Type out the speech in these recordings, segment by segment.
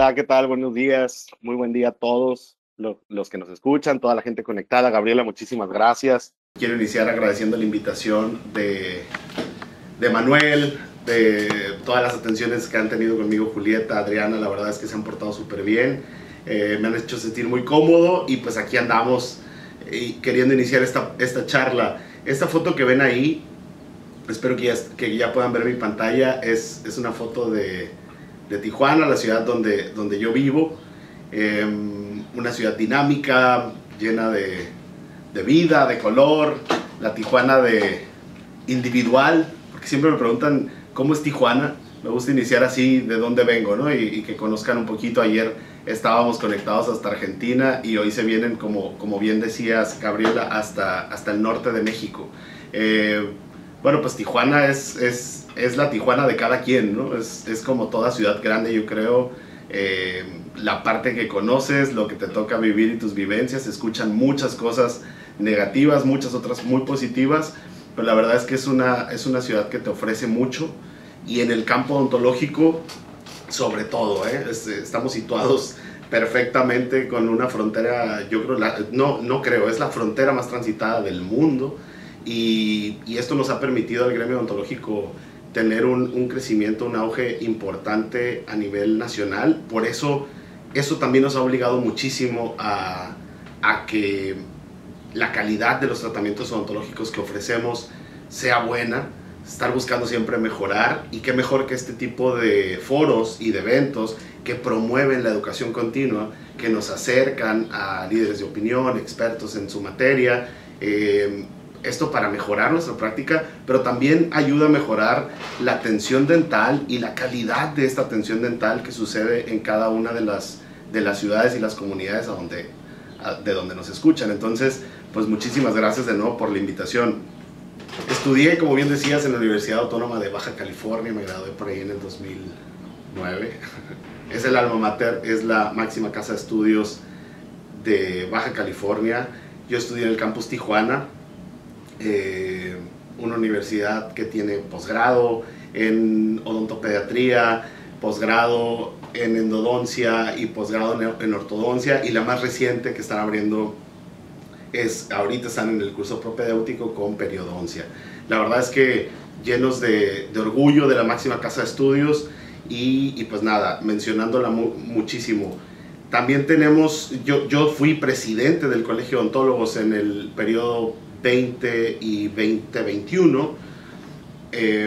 Hola, ¿qué tal? Buenos días. Muy buen día a todos los que nos escuchan, toda la gente conectada. Gabriela, muchísimas gracias. Quiero iniciar agradeciendo la invitación de Manuel, de todas las atenciones que han tenido conmigo Julieta, Adriana. La verdad es que se han portado súper bien. Me han hecho sentir muy cómodo y pues aquí andamos queriendo iniciar esta charla. Esta foto que ven ahí, espero que ya puedan ver mi pantalla, es una foto de Tijuana, la ciudad donde yo vivo. Una ciudad dinámica, llena de vida, de color, la Tijuana individual, porque siempre me preguntan cómo es Tijuana. Me gusta iniciar así, de dónde vengo, ¿no? Y que conozcan un poquito. Ayer estábamos conectados hasta Argentina y hoy se vienen, como bien decías, Gabriela, hasta el norte de México. Bueno, pues Tijuana es la Tijuana de cada quien, ¿no? Es como toda ciudad grande, yo creo. La parte que conoces, lo que te toca vivir y tus vivencias, se escuchan muchas cosas negativas, muchas otras muy positivas, pero la verdad es que es una ciudad que te ofrece mucho, y en el campo odontológico sobre todo, estamos situados perfectamente con una frontera, yo creo, es la frontera más transitada del mundo, y esto nos ha permitido al gremio odontológico tener un crecimiento, un auge importante a nivel nacional. Por eso también nos ha obligado muchísimo a que la calidad de los tratamientos odontológicos que ofrecemos sea buena, estar buscando siempre mejorar, y qué mejor que este tipo de foros y de eventos que promueven la educación continua, que nos acercan a líderes de opinión, expertos en su materia, esto para mejorar nuestra práctica, pero también ayuda a mejorar la atención dental y la calidad de esta atención dental que sucede en cada una de las ciudades y las comunidades de donde nos escuchan. Entonces, pues muchísimas gracias de nuevo por la invitación. Estudié, como bien decías, en la Universidad Autónoma de Baja California, me gradué por ahí en el 2009. Es el alma mater, es la máxima casa de estudios de Baja California. Yo estudié en el campus Tijuana, una universidad que tiene posgrado en odontopediatría, posgrado en endodoncia y posgrado en ortodoncia, y la más reciente que están abriendo ahorita están en el curso propedéutico con periodoncia. La verdad es que llenos de orgullo de la máxima casa de estudios, y pues nada, mencionándola muchísimo. También tenemos, yo fui presidente del Colegio de Odontólogos en el periodo 20 y 2021.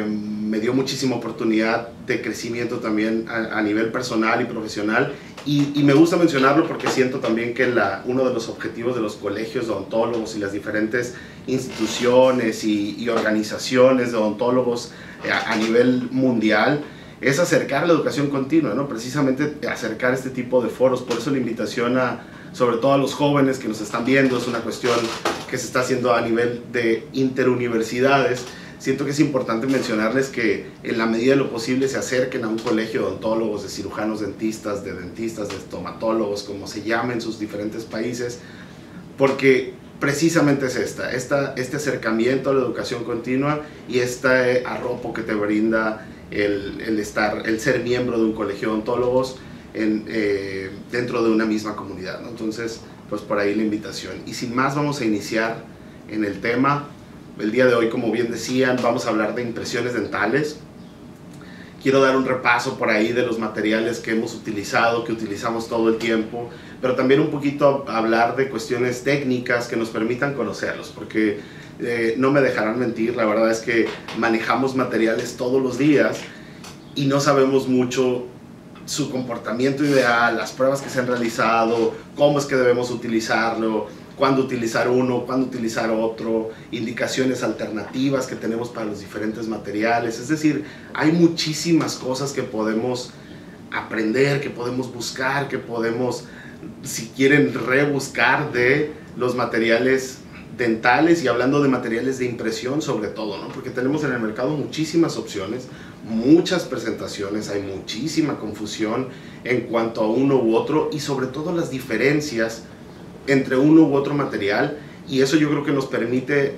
Me dio muchísima oportunidad de crecimiento también a nivel personal y profesional, y me gusta mencionarlo porque siento también que uno de los objetivos de los colegios de odontólogos y las diferentes instituciones y organizaciones de odontólogos a nivel mundial es acercar la educación continua, ¿no? Precisamente acercar este tipo de foros. Por eso la invitación sobre todo a los jóvenes que nos están viendo, es una cuestión que se está haciendo a nivel de interuniversidades. Siento que es importante mencionarles que en la medida de lo posible se acerquen a un colegio de odontólogos, de cirujanos dentistas, de estomatólogos, como se llama en sus diferentes países, porque precisamente es este acercamiento a la educación continua y este arropo que te brinda el ser miembro de un colegio de odontólogos dentro de una misma comunidad, ¿no? Entonces, pues por ahí la invitación. Y sin más, vamos a iniciar en el tema. El día de hoy, como bien decían, vamos a hablar de impresiones dentales. Quiero dar un repaso por ahí de los materiales que hemos utilizado, que utilizamos todo el tiempo, pero también un poquito hablar de cuestiones técnicas que nos permitan conocerlos, porque no me dejarán mentir, la verdad es que manejamos materiales todos los días y no sabemos mucho su comportamiento ideal, las pruebas que se han realizado, cómo es que debemos utilizarlo, cuándo utilizar uno, cuándo utilizar otro, indicaciones alternativas que tenemos para los diferentes materiales. Es decir, hay muchísimas cosas que podemos aprender, que podemos buscar, que podemos, si quieren, rebuscar de los materiales dentales, y hablando de materiales de impresión sobre todo, ¿no? Porque tenemos en el mercado muchísimas opciones, muchas presentaciones, hay muchísima confusión en cuanto a uno u otro, y sobre todo las diferencias entre uno u otro material, y eso yo creo que nos permite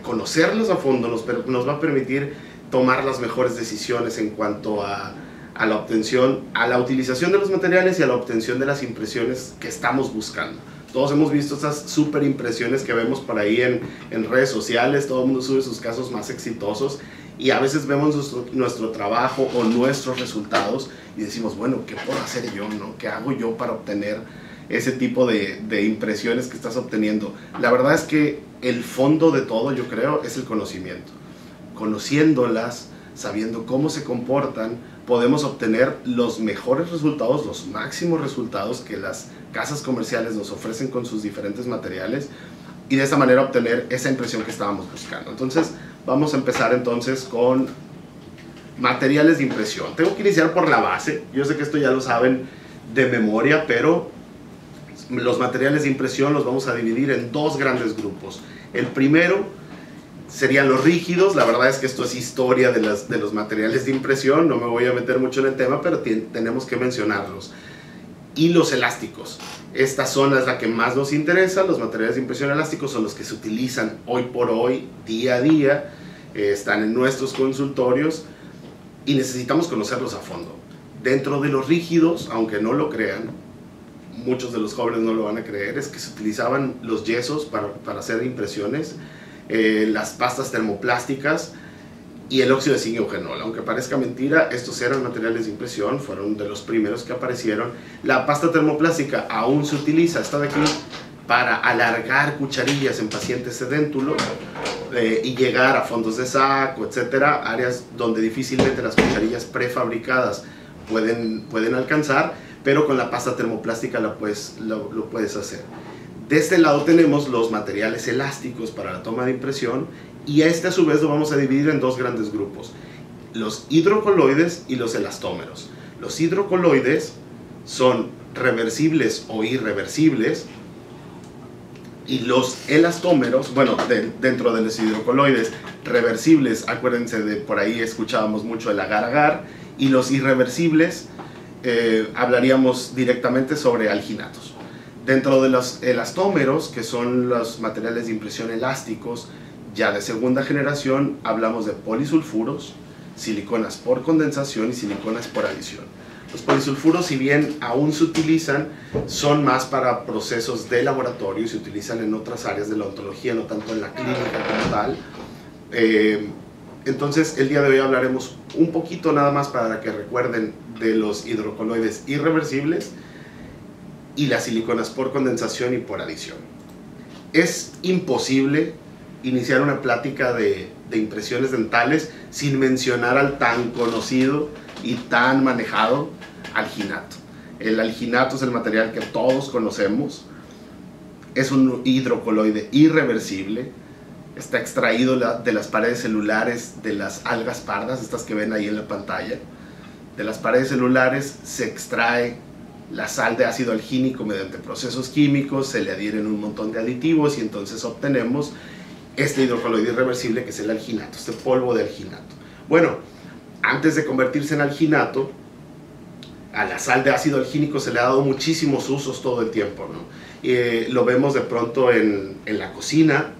conocerlos a fondo, nos va a permitir tomar las mejores decisiones en cuanto a a la obtención, a la utilización de los materiales y a la obtención de las impresiones que estamos buscando. Todos hemos visto esas super impresiones que vemos por ahí en redes sociales, todo el mundo sube sus casos más exitosos y a veces vemos nuestro trabajo o nuestros resultados y decimos, bueno, ¿qué puedo hacer yo, no? ¿Qué hago yo para obtener ese tipo de impresiones que estás obteniendo? La verdad es que el fondo de todo, yo creo, es el conocimiento. Conociéndolas, sabiendo cómo se comportan, podemos obtener los mejores resultados, los máximos resultados que las casas comerciales nos ofrecen con sus diferentes materiales y de esa manera obtener esa impresión que estábamos buscando. Entonces, vamos a empezar entonces con materiales de impresión. Tengo que iniciar por la base. Yo sé que esto ya lo saben de memoria, pero los materiales de impresión los vamos a dividir en dos grandes grupos. El primero serían los rígidos. La verdad es que esto es historia de los materiales de impresión, no me voy a meter mucho en el tema, pero tenemos que mencionarlos. Y los elásticos. Esta zona es la que más nos interesa. Los materiales de impresión elásticos son los que se utilizan hoy por hoy, día a día, están en nuestros consultorios y necesitamos conocerlos a fondo. Dentro de los rígidos, aunque no lo crean, muchos de los jóvenes no lo van a creer, es que se utilizaban los yesos para hacer impresiones, las pastas termoplásticas y el óxido de zinc y eugenol. Aunque parezca mentira, estos eran materiales de impresión, fueron de los primeros que aparecieron. La pasta termoplástica aún se utiliza, esta de aquí, para alargar cucharillas en pacientes sedéntulos y llegar a fondos de saco, etcétera, áreas donde difícilmente las cucharillas prefabricadas pueden alcanzar, pero con la pasta termoplástica lo puedes hacer. De este lado tenemos los materiales elásticos para la toma de impresión y a su vez lo vamos a dividir en dos grandes grupos, los hidrocoloides y los elastómeros. Los hidrocoloides son reversibles o irreversibles y los elastómeros, bueno, dentro de los hidrocoloides reversibles, acuérdense de por ahí escuchábamos mucho el agar-agar, y los irreversibles hablaríamos directamente sobre alginatos. Dentro de los elastómeros, que son los materiales de impresión elásticos, ya de segunda generación, hablamos de polisulfuros, siliconas por condensación y siliconas por adición. Los polisulfuros, si bien aún se utilizan, son más para procesos de laboratorio y se utilizan en otras áreas de la odontología, no tanto en la clínica como tal. Entonces, el día de hoy hablaremos un poquito nada más para que recuerden de los hidrocoloides irreversibles y las siliconas por condensación y por adición. Es imposible iniciar una plática de impresiones dentales sin mencionar al tan conocido y tan manejado alginato. El alginato es el material que todos conocemos, es un hidrocoloide irreversible, está extraído de las paredes celulares de las algas pardas, estas que ven ahí en la pantalla. De las paredes celulares se extrae la sal de ácido algínico mediante procesos químicos, se le adhieren un montón de aditivos y entonces obtenemos este hidrocoloide irreversible que es el alginato, este polvo de alginato. Bueno, antes de convertirse en alginato, a la sal de ácido algínico se le ha dado muchísimos usos todo el tiempo, ¿no? Lo vemos de pronto en la cocina,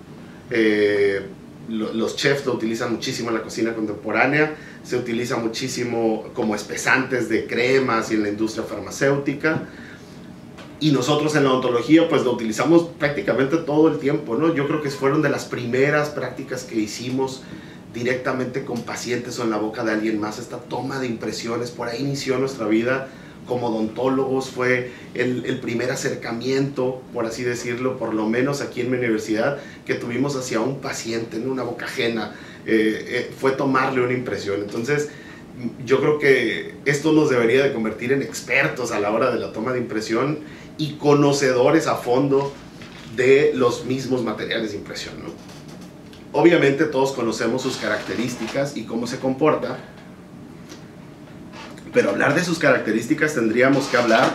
los chefs lo utilizan muchísimo en la cocina contemporánea, se utiliza muchísimo como espesantes de cremas y en la industria farmacéutica, y nosotros en la odontología pues lo utilizamos prácticamente todo el tiempo, ¿no? Yo creo que fueron de las primeras prácticas que hicimos directamente con pacientes o en la boca de alguien más, esta toma de impresiones. Por ahí inició nuestra vida como odontólogos, fue el primer acercamiento, por así decirlo, por lo menos aquí en mi universidad, que tuvimos hacia un paciente en una boca ajena, fue tomarle una impresión. Entonces yo creo que esto nos debería de convertir en expertos a la hora de la toma de impresión y conocedores a fondo de los mismos materiales de impresión, ¿no? Obviamente todos conocemos sus características y cómo se comporta, pero hablar de sus características tendríamos que hablar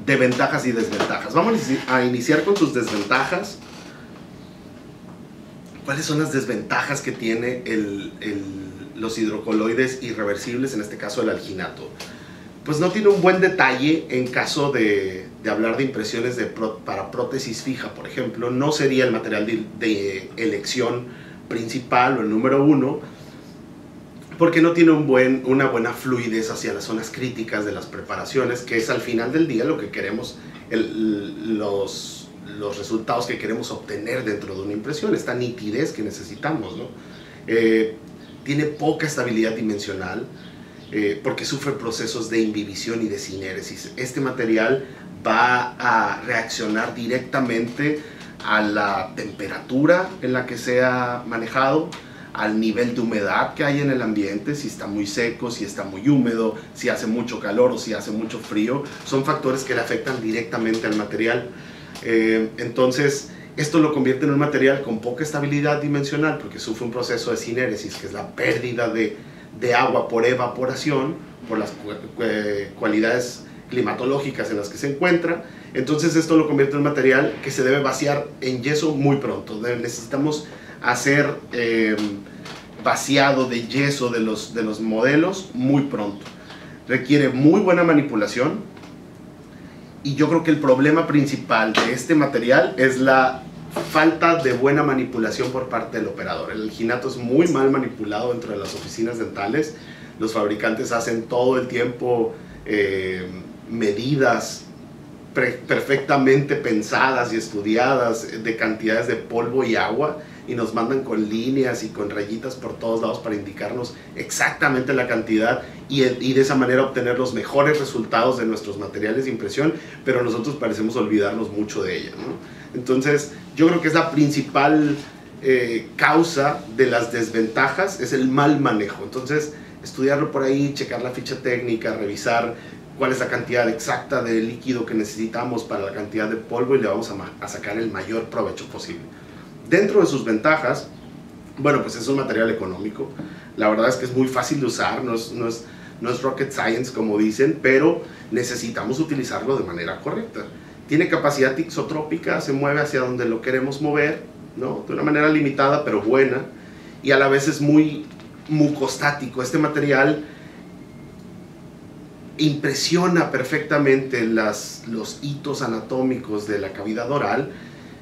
de ventajas y desventajas. Vamos a iniciar con sus desventajas. ¿Cuáles son las desventajas que tiene los hidrocoloides irreversibles, en este caso el alginato? Pues no tiene un buen detalle en caso de hablar de impresiones para prótesis fija, por ejemplo. No sería el material de elección principal o el número uno, porque no tiene una buena fluidez hacia las zonas críticas de las preparaciones, que es al final del día lo que queremos, los resultados que queremos obtener dentro de una impresión, esta nitidez que necesitamos, ¿no? Tiene poca estabilidad dimensional, porque sufre procesos de imbibición y de sinéresis. Este material va a reaccionar directamente a la temperatura en la que sea manejado, al nivel de humedad que hay en el ambiente, si está muy seco, si está muy húmedo, si hace mucho calor o si hace mucho frío. Son factores que le afectan directamente al material. Entonces, esto lo convierte en un material con poca estabilidad dimensional, porque sufre un proceso de sinéresis, que es la pérdida de agua por evaporación, por las cualidades climatológicas en las que se encuentra. Entonces esto lo convierte en un material que se debe vaciar en yeso muy pronto. Necesitamos hacer vaciado de yeso de los modelos muy pronto. Requiere muy buena manipulación, y yo creo que el problema principal de este material es la falta de buena manipulación por parte del operador. El alginato es muy mal manipulado dentro de las oficinas dentales. Los fabricantes hacen todo el tiempo medidas perfectamente pensadas y estudiadas de cantidades de polvo y agua, y nos mandan con líneas y con rayitas por todos lados para indicarnos exactamente la cantidad y de esa manera obtener los mejores resultados de nuestros materiales de impresión, pero nosotros parecemos olvidarnos mucho de ella, ¿no? Entonces yo creo que es la principal causa de las desventajas, es el mal manejo. Entonces estudiarlo por ahí, checar la ficha técnica, revisar cuál es la cantidad exacta de líquido que necesitamos para la cantidad de polvo, y le vamos a sacar el mayor provecho posible. Dentro de sus ventajas, bueno, pues es un material económico. La verdad es que es muy fácil de usar, no es rocket science como dicen, pero necesitamos utilizarlo de manera correcta. Tiene capacidad isotrópica, se mueve hacia donde lo queremos mover, ¿no? De una manera limitada pero buena, y a la vez es muy mucostático. Este material impresiona perfectamente los hitos anatómicos de la cavidad oral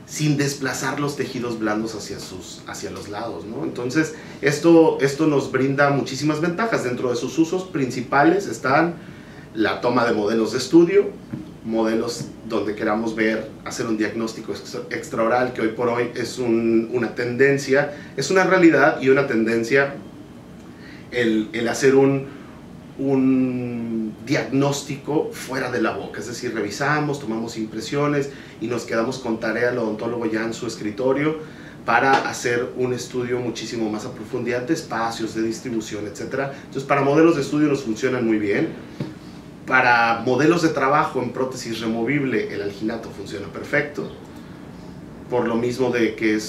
sin desplazar los tejidos blandos hacia los lados, ¿no? Entonces esto nos brinda muchísimas ventajas. Dentro de sus usos principales están la toma de modelos de estudio, modelos donde queramos hacer un diagnóstico extraoral, que hoy por hoy es una tendencia, es una realidad y una tendencia el hacer un diagnóstico fuera de la boca, es decir, revisamos, tomamos impresiones y nos quedamos con tarea el odontólogo ya en su escritorio para hacer un estudio muchísimo más a profundidad de espacios, de distribución, etc. Entonces para modelos de estudio nos funcionan muy bien. Para modelos de trabajo en prótesis removible, el alginato funciona perfecto, por lo mismo de que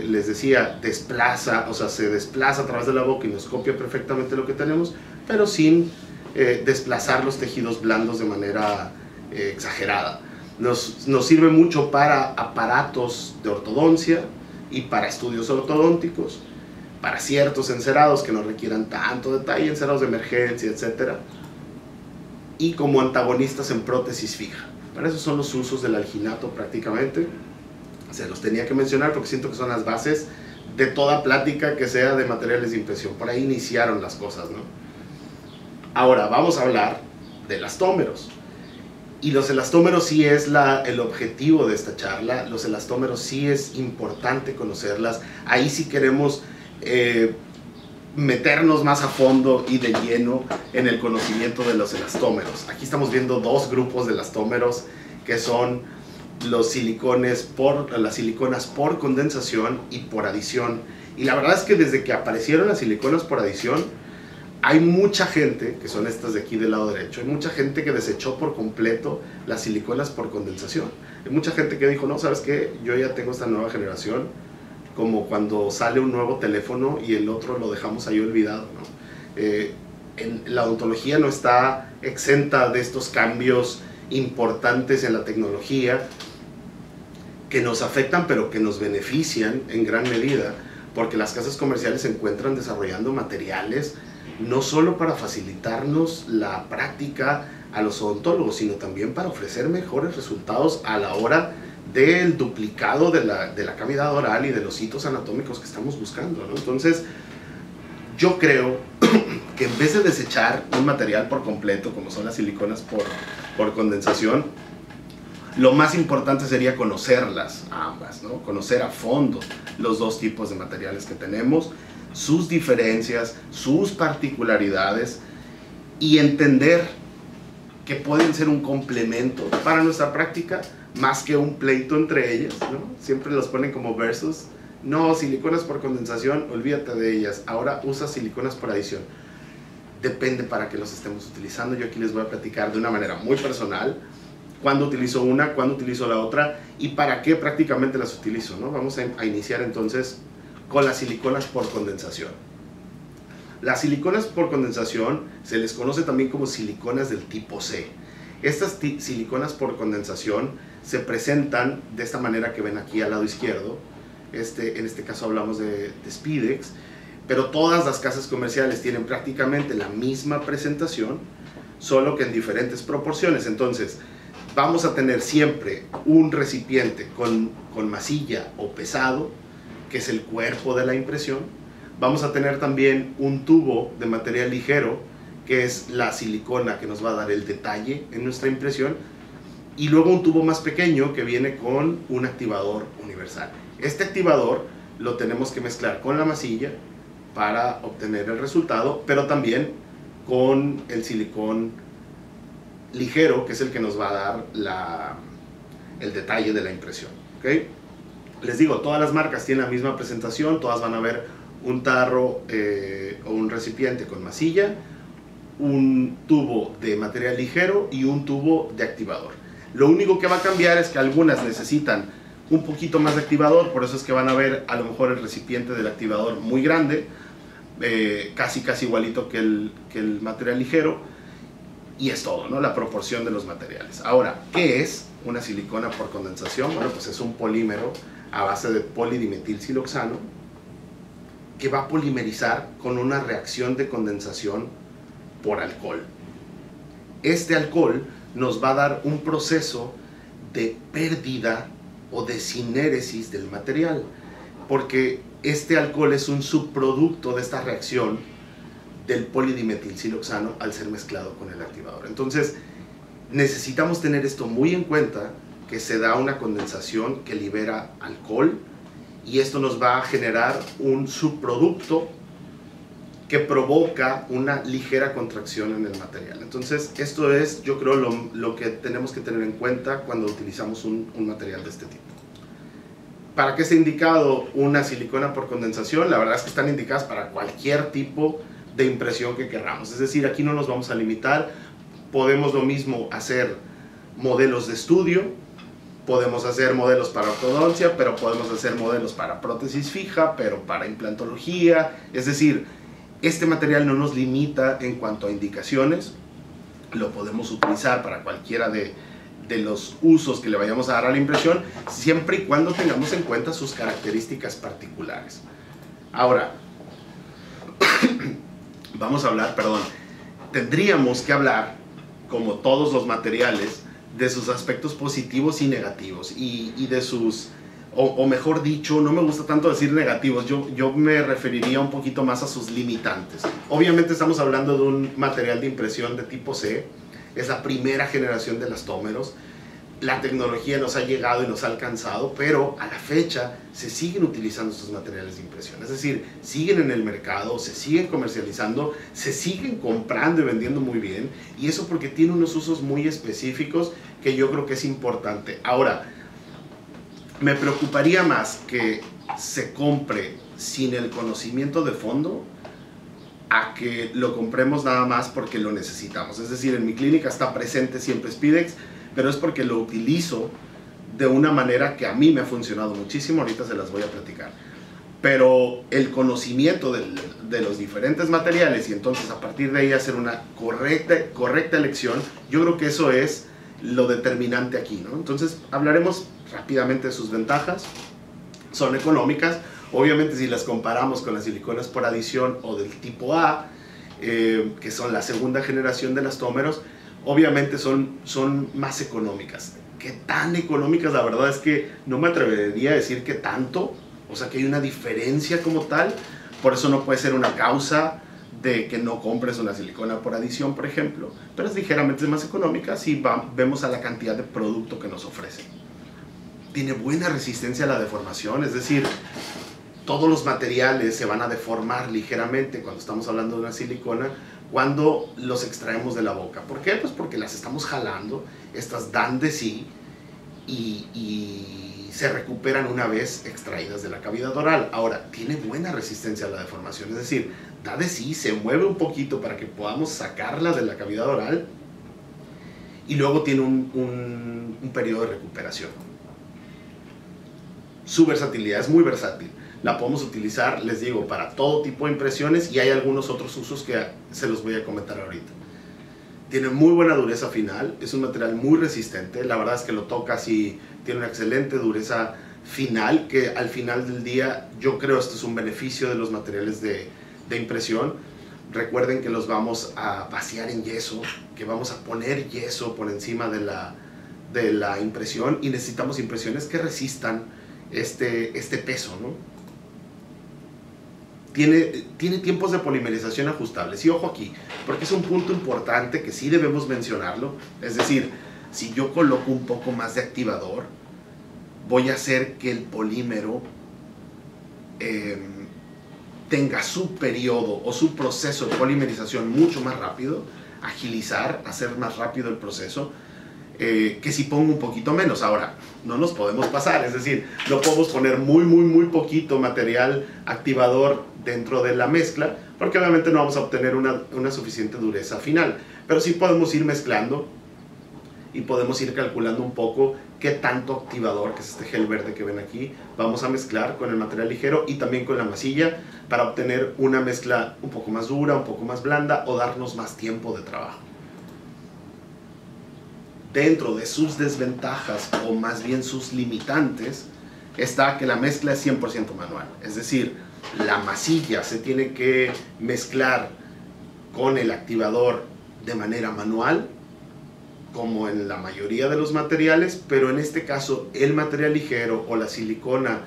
les decía, se desplaza a través de la boca y nos copia perfectamente lo que tenemos, pero sin desplazar los tejidos blandos de manera exagerada. Nos sirve mucho para aparatos de ortodoncia y para estudios ortodónticos, para ciertos encerados que no requieran tanto detalle, encerados de emergencia, etc. Y como antagonistas en prótesis fija. Para eso son los usos del alginato prácticamente. Se los tenía que mencionar porque siento que son las bases de toda plática que sea de materiales de impresión. Por ahí iniciaron las cosas, ¿no? Ahora vamos a hablar de elastómeros. Y los elastómeros sí es el objetivo de esta charla. Los elastómeros sí es importante conocerlas. Ahí sí queremos meternos más a fondo y de lleno en el conocimiento de los elastómeros. Aquí estamos viendo dos grupos de elastómeros, que son las siliconas por condensación y por adición. Y la verdad es que desde que aparecieron las siliconas por adición, hay mucha gente, que son estas de aquí del lado derecho, hay mucha gente que desechó por completo las siliconas por condensación. Hay mucha gente que dijo, no, ¿sabes qué? Yo ya tengo esta nueva generación, como cuando sale un nuevo teléfono y el otro lo dejamos ahí olvidado, ¿no? La odontología no está exenta de estos cambios importantes en la tecnología que nos afectan, pero que nos benefician en gran medida, porque las casas comerciales se encuentran desarrollando materiales no solo para facilitarnos la práctica a los odontólogos, sino también para ofrecer mejores resultados a la hora del duplicado de la cavidad oral y de los hitos anatómicos que estamos buscando, ¿no? Entonces, Yo creo que en vez de desechar un material por completo, como son las siliconas por condensación, lo más importante sería conocerlas a ambas, ¿no? Conocer a fondo los dos tipos de materiales que tenemos, sus diferencias, sus particularidades, y entender que pueden ser un complemento para nuestra práctica más que un pleito entre ellas, ¿no? Siempre los ponen como versus. No, siliconas por condensación, olvídate de ellas. Ahora usa siliconas por adición. Depende para qué los estemos utilizando. Yo aquí les voy a platicar de una manera muy personal cuándo utilizo una, cuándo utilizo la otra y para qué prácticamente las utilizo, ¿no? Vamos a iniciar entonces con las siliconas por condensación. Las siliconas por condensación se les conoce también como siliconas del tipo C. Estas siliconas por condensación se presentan de esta manera que ven aquí al lado izquierdo. En este caso hablamos de Spidex, pero todas las casas comerciales tienen prácticamente la misma presentación, solo que en diferentes proporciones. Entonces, vamos a tener siempre un recipiente con masilla o pesado, que es el cuerpo de la impresión. Vamos a tener también un tubo de material ligero, que es la silicona que nos va a dar el detalle en nuestra impresión, y luego un tubo más pequeño que viene con un activador universal. Este activador lo tenemos que mezclar con la masilla para obtener el resultado, pero también con el silicón ligero, que es el que nos va a dar el detalle de la impresión, ¿okay? Les digo, todas las marcas tienen la misma presentación, todas van a ver un tarro o un recipiente con masilla, un tubo de material ligero y un tubo de activador. Lo único que va a cambiar es que algunas necesitan un poquito más de activador, por eso es que van a ver a lo mejor el recipiente del activador muy grande, casi igualito que el material ligero, y es todo, ¿no? La proporción de los materiales. Ahora, ¿qué es una silicona por condensación? Bueno, pues es un polímero a base de polidimetilsiloxano que va a polimerizar con una reacción de condensación por alcohol. Este alcohol nos va a dar un proceso de pérdida o de sinéresis del material, porque este alcohol es un subproducto de esta reacción del polidimetilsiloxano al ser mezclado con el activador. Entonces necesitamos tener esto muy en cuenta, que se da una condensación que libera alcohol, y esto nos va a generar un subproducto que provoca una ligera contracción en el material. Entonces esto es, yo creo, lo que tenemos que tener en cuenta cuando utilizamos un material de este tipo. ¿Para qué está indicado una silicona por condensación? La verdad es que están indicadas para cualquier tipo de impresión que queramos. Es decir, aquí no nos vamos a limitar. Podemos lo mismo hacer modelos de estudio, podemos hacer modelos para ortodoncia, pero podemos hacer modelos para prótesis fija, pero para implantología. Es decir, este material no nos limita en cuanto a indicaciones. Lo podemos utilizar para cualquiera de los usos que le vayamos a dar a la impresión, siempre y cuando tengamos en cuenta sus características particulares. Ahora, tendríamos que hablar, como todos los materiales, de sus aspectos positivos y negativos, y de sus, o mejor dicho, no me gusta tanto decir negativos, yo me referiría un poquito más a sus limitantes. Obviamente estamos hablando de un material de impresión de tipo C, es la primera generación de elastómeros. La tecnología nos ha llegado y nos ha alcanzado, pero a la fecha se siguen utilizando estos materiales de impresión. Es decir, siguen en el mercado, se siguen comercializando, se siguen comprando y vendiendo muy bien, y eso porque tiene unos usos muy específicos que yo creo que es importante. Ahora, me preocuparía más que se compre sin el conocimiento de fondo a que lo compremos nada más porque lo necesitamos. Es decir, en mi clínica está presente siempre Spidex, pero es porque lo utilizo de una manera que a mí me ha funcionado muchísimo. Ahorita se las voy a platicar. Pero el conocimiento de los diferentes materiales, y entonces a partir de ahí hacer una correcta elección, yo creo que eso es lo determinante aquí, ¿no? Entonces hablaremos rápidamente de sus ventajas. Son económicas. Obviamente, si las comparamos con las siliconas por adición o del tipo A, que son la segunda generación de elastómeros, obviamente son más económicas. ¿Qué tan económicas? La verdad es que no me atrevería a decir que tanto, o sea que hay una diferencia como tal, Por eso no puede ser una causa de que no compres una silicona por adición, por ejemplo, pero es ligeramente más económica si vemos a la cantidad de producto que nos ofrece. Tiene buena resistencia a la deformación, es decir, todos los materiales se van a deformar ligeramente cuando estamos hablando de una silicona cuando los extraemos de la boca. ¿Por qué? Pues porque las estamos jalando, estas dan de sí y se recuperan una vez extraídas de la cavidad oral. Ahora, tiene buena resistencia a la deformación, es decir, da de sí, se mueve un poquito para que podamos sacarla de la cavidad oral y luego tiene un periodo de recuperación. Su versatilidad es muy versátil. La podemos utilizar, les digo, para todo tipo de impresiones y hay algunos otros usos que se los voy a comentar ahorita. Tiene muy buena dureza final, es un material muy resistente, la verdad es que lo tocas y tiene una excelente dureza final, que al final del día yo creo esto es un beneficio de los materiales de impresión. Recuerden que los vamos a vaciar en yeso, que vamos a poner yeso por encima de la impresión y necesitamos impresiones que resistan este peso, ¿no? Tiene tiempos de polimerización ajustables. Y ojo aquí, porque es un punto importante que sí debemos mencionarlo. Es decir, si yo coloco un poco más de activador, voy a hacer que el polímero tenga su periodo o su proceso de polimerización mucho más rápido, agilizar, hacer más rápido el proceso, que si pongo un poquito menos. Ahora, no nos podemos pasar, es decir, no podemos poner muy poquito material activador dentro de la mezcla, porque obviamente no vamos a obtener una suficiente dureza final, pero sí podemos ir mezclando y podemos ir calculando un poco qué tanto activador, que es este gel verde que ven aquí, vamos a mezclar con el material ligero y también con la masilla para obtener una mezcla un poco más dura, un poco más blanda o darnos más tiempo de trabajo. Dentro de sus desventajas, o más bien sus limitantes, está que la mezcla es 100% manual. Es decir, la masilla se tiene que mezclar con el activador de manera manual, como en la mayoría de los materiales, pero en este caso el material ligero o la silicona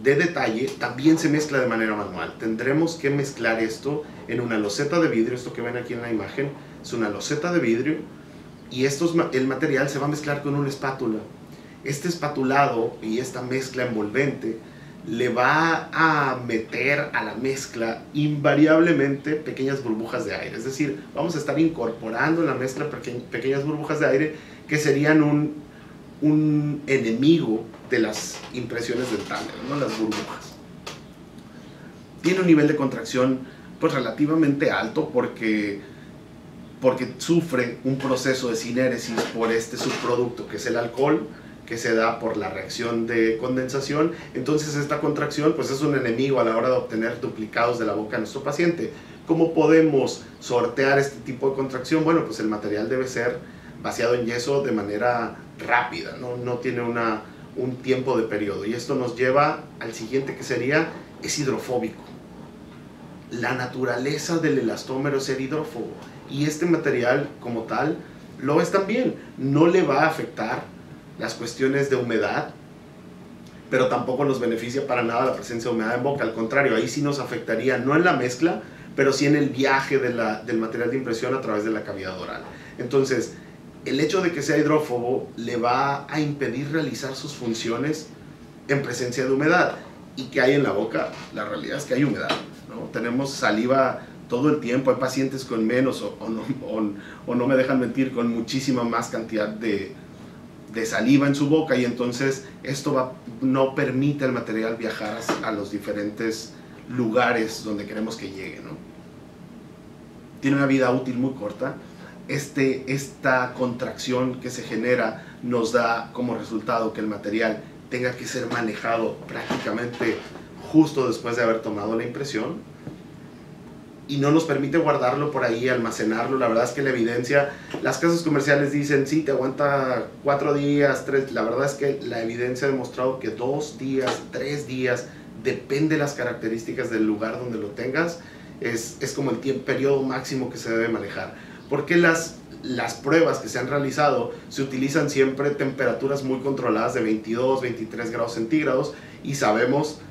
de detalle también se mezcla de manera manual. Tendremos que mezclar esto en una loseta de vidrio. Esto que ven aquí en la imagen es una loseta de vidrio, y el material se va a mezclar con una espátula. Este espatulado y esta mezcla envolvente le va a meter a la mezcla invariablemente pequeñas burbujas de aire. Es decir, vamos a estar incorporando en la mezcla pequeñas burbujas de aire que serían un enemigo de las impresiones dentales, ¿no? Las burbujas. Tiene un nivel de contracción pues relativamente alto porque sufre un proceso de sinéresis por este subproducto que es el alcohol, que se da por la reacción de condensación. Entonces esta contracción pues es un enemigo a la hora de obtener duplicados de la boca de nuestro paciente. ¿Cómo podemos sortear este tipo de contracción? Bueno, pues el material debe ser vaciado en yeso de manera rápida, no tiene un tiempo de periodo, y esto nos lleva al siguiente, que sería, es hidrofóbico. La naturaleza del elastómero es ser hidrófobo, y este material como tal lo es también. No le va a afectar las cuestiones de humedad, pero tampoco nos beneficia para nada la presencia de humedad en boca. Al contrario, ahí sí nos afectaría, no en la mezcla, pero sí en el viaje del material de impresión a través de la cavidad oral. Entonces, el hecho de que sea hidrófobo le va a impedir realizar sus funciones en presencia de humedad. ¿Y qué hay en la boca? La realidad es que hay humedad, ¿no? Tenemos saliva todo el tiempo. Hay pacientes con menos o no me dejan mentir, con muchísima más cantidad de saliva en su boca, y entonces esto no permite al material viajar a los diferentes lugares donde queremos que llegue, ¿no? Tiene una vida útil muy corta. Esta contracción que se genera nos da como resultado que el material tenga que ser manejado prácticamente justo después de haber tomado la impresión, y no nos permite guardarlo por ahí, almacenarlo. La verdad es que la evidencia, las casas comerciales dicen, sí, te aguanta 4 días, 3, la verdad es que la evidencia ha demostrado que 2 días, 3 días, depende de las características del lugar donde lo tengas, es como el periodo máximo que se debe manejar. Porque las pruebas que se han realizado se utilizan siempre temperaturas muy controladas de 22, 23 grados centígrados, y sabemos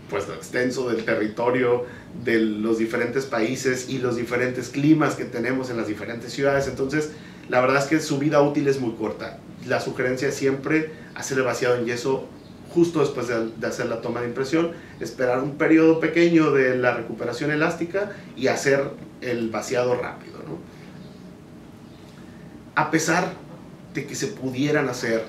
pues lo extenso del territorio, de los diferentes países y los diferentes climas que tenemos en las diferentes ciudades. Entonces, la verdad es que su vida útil es muy corta. La sugerencia es siempre hacer el vaciado en yeso justo después de hacer la toma de impresión, esperar un periodo pequeño de la recuperación elástica y hacer el vaciado rápido, ¿no? A pesar de que se pudieran hacer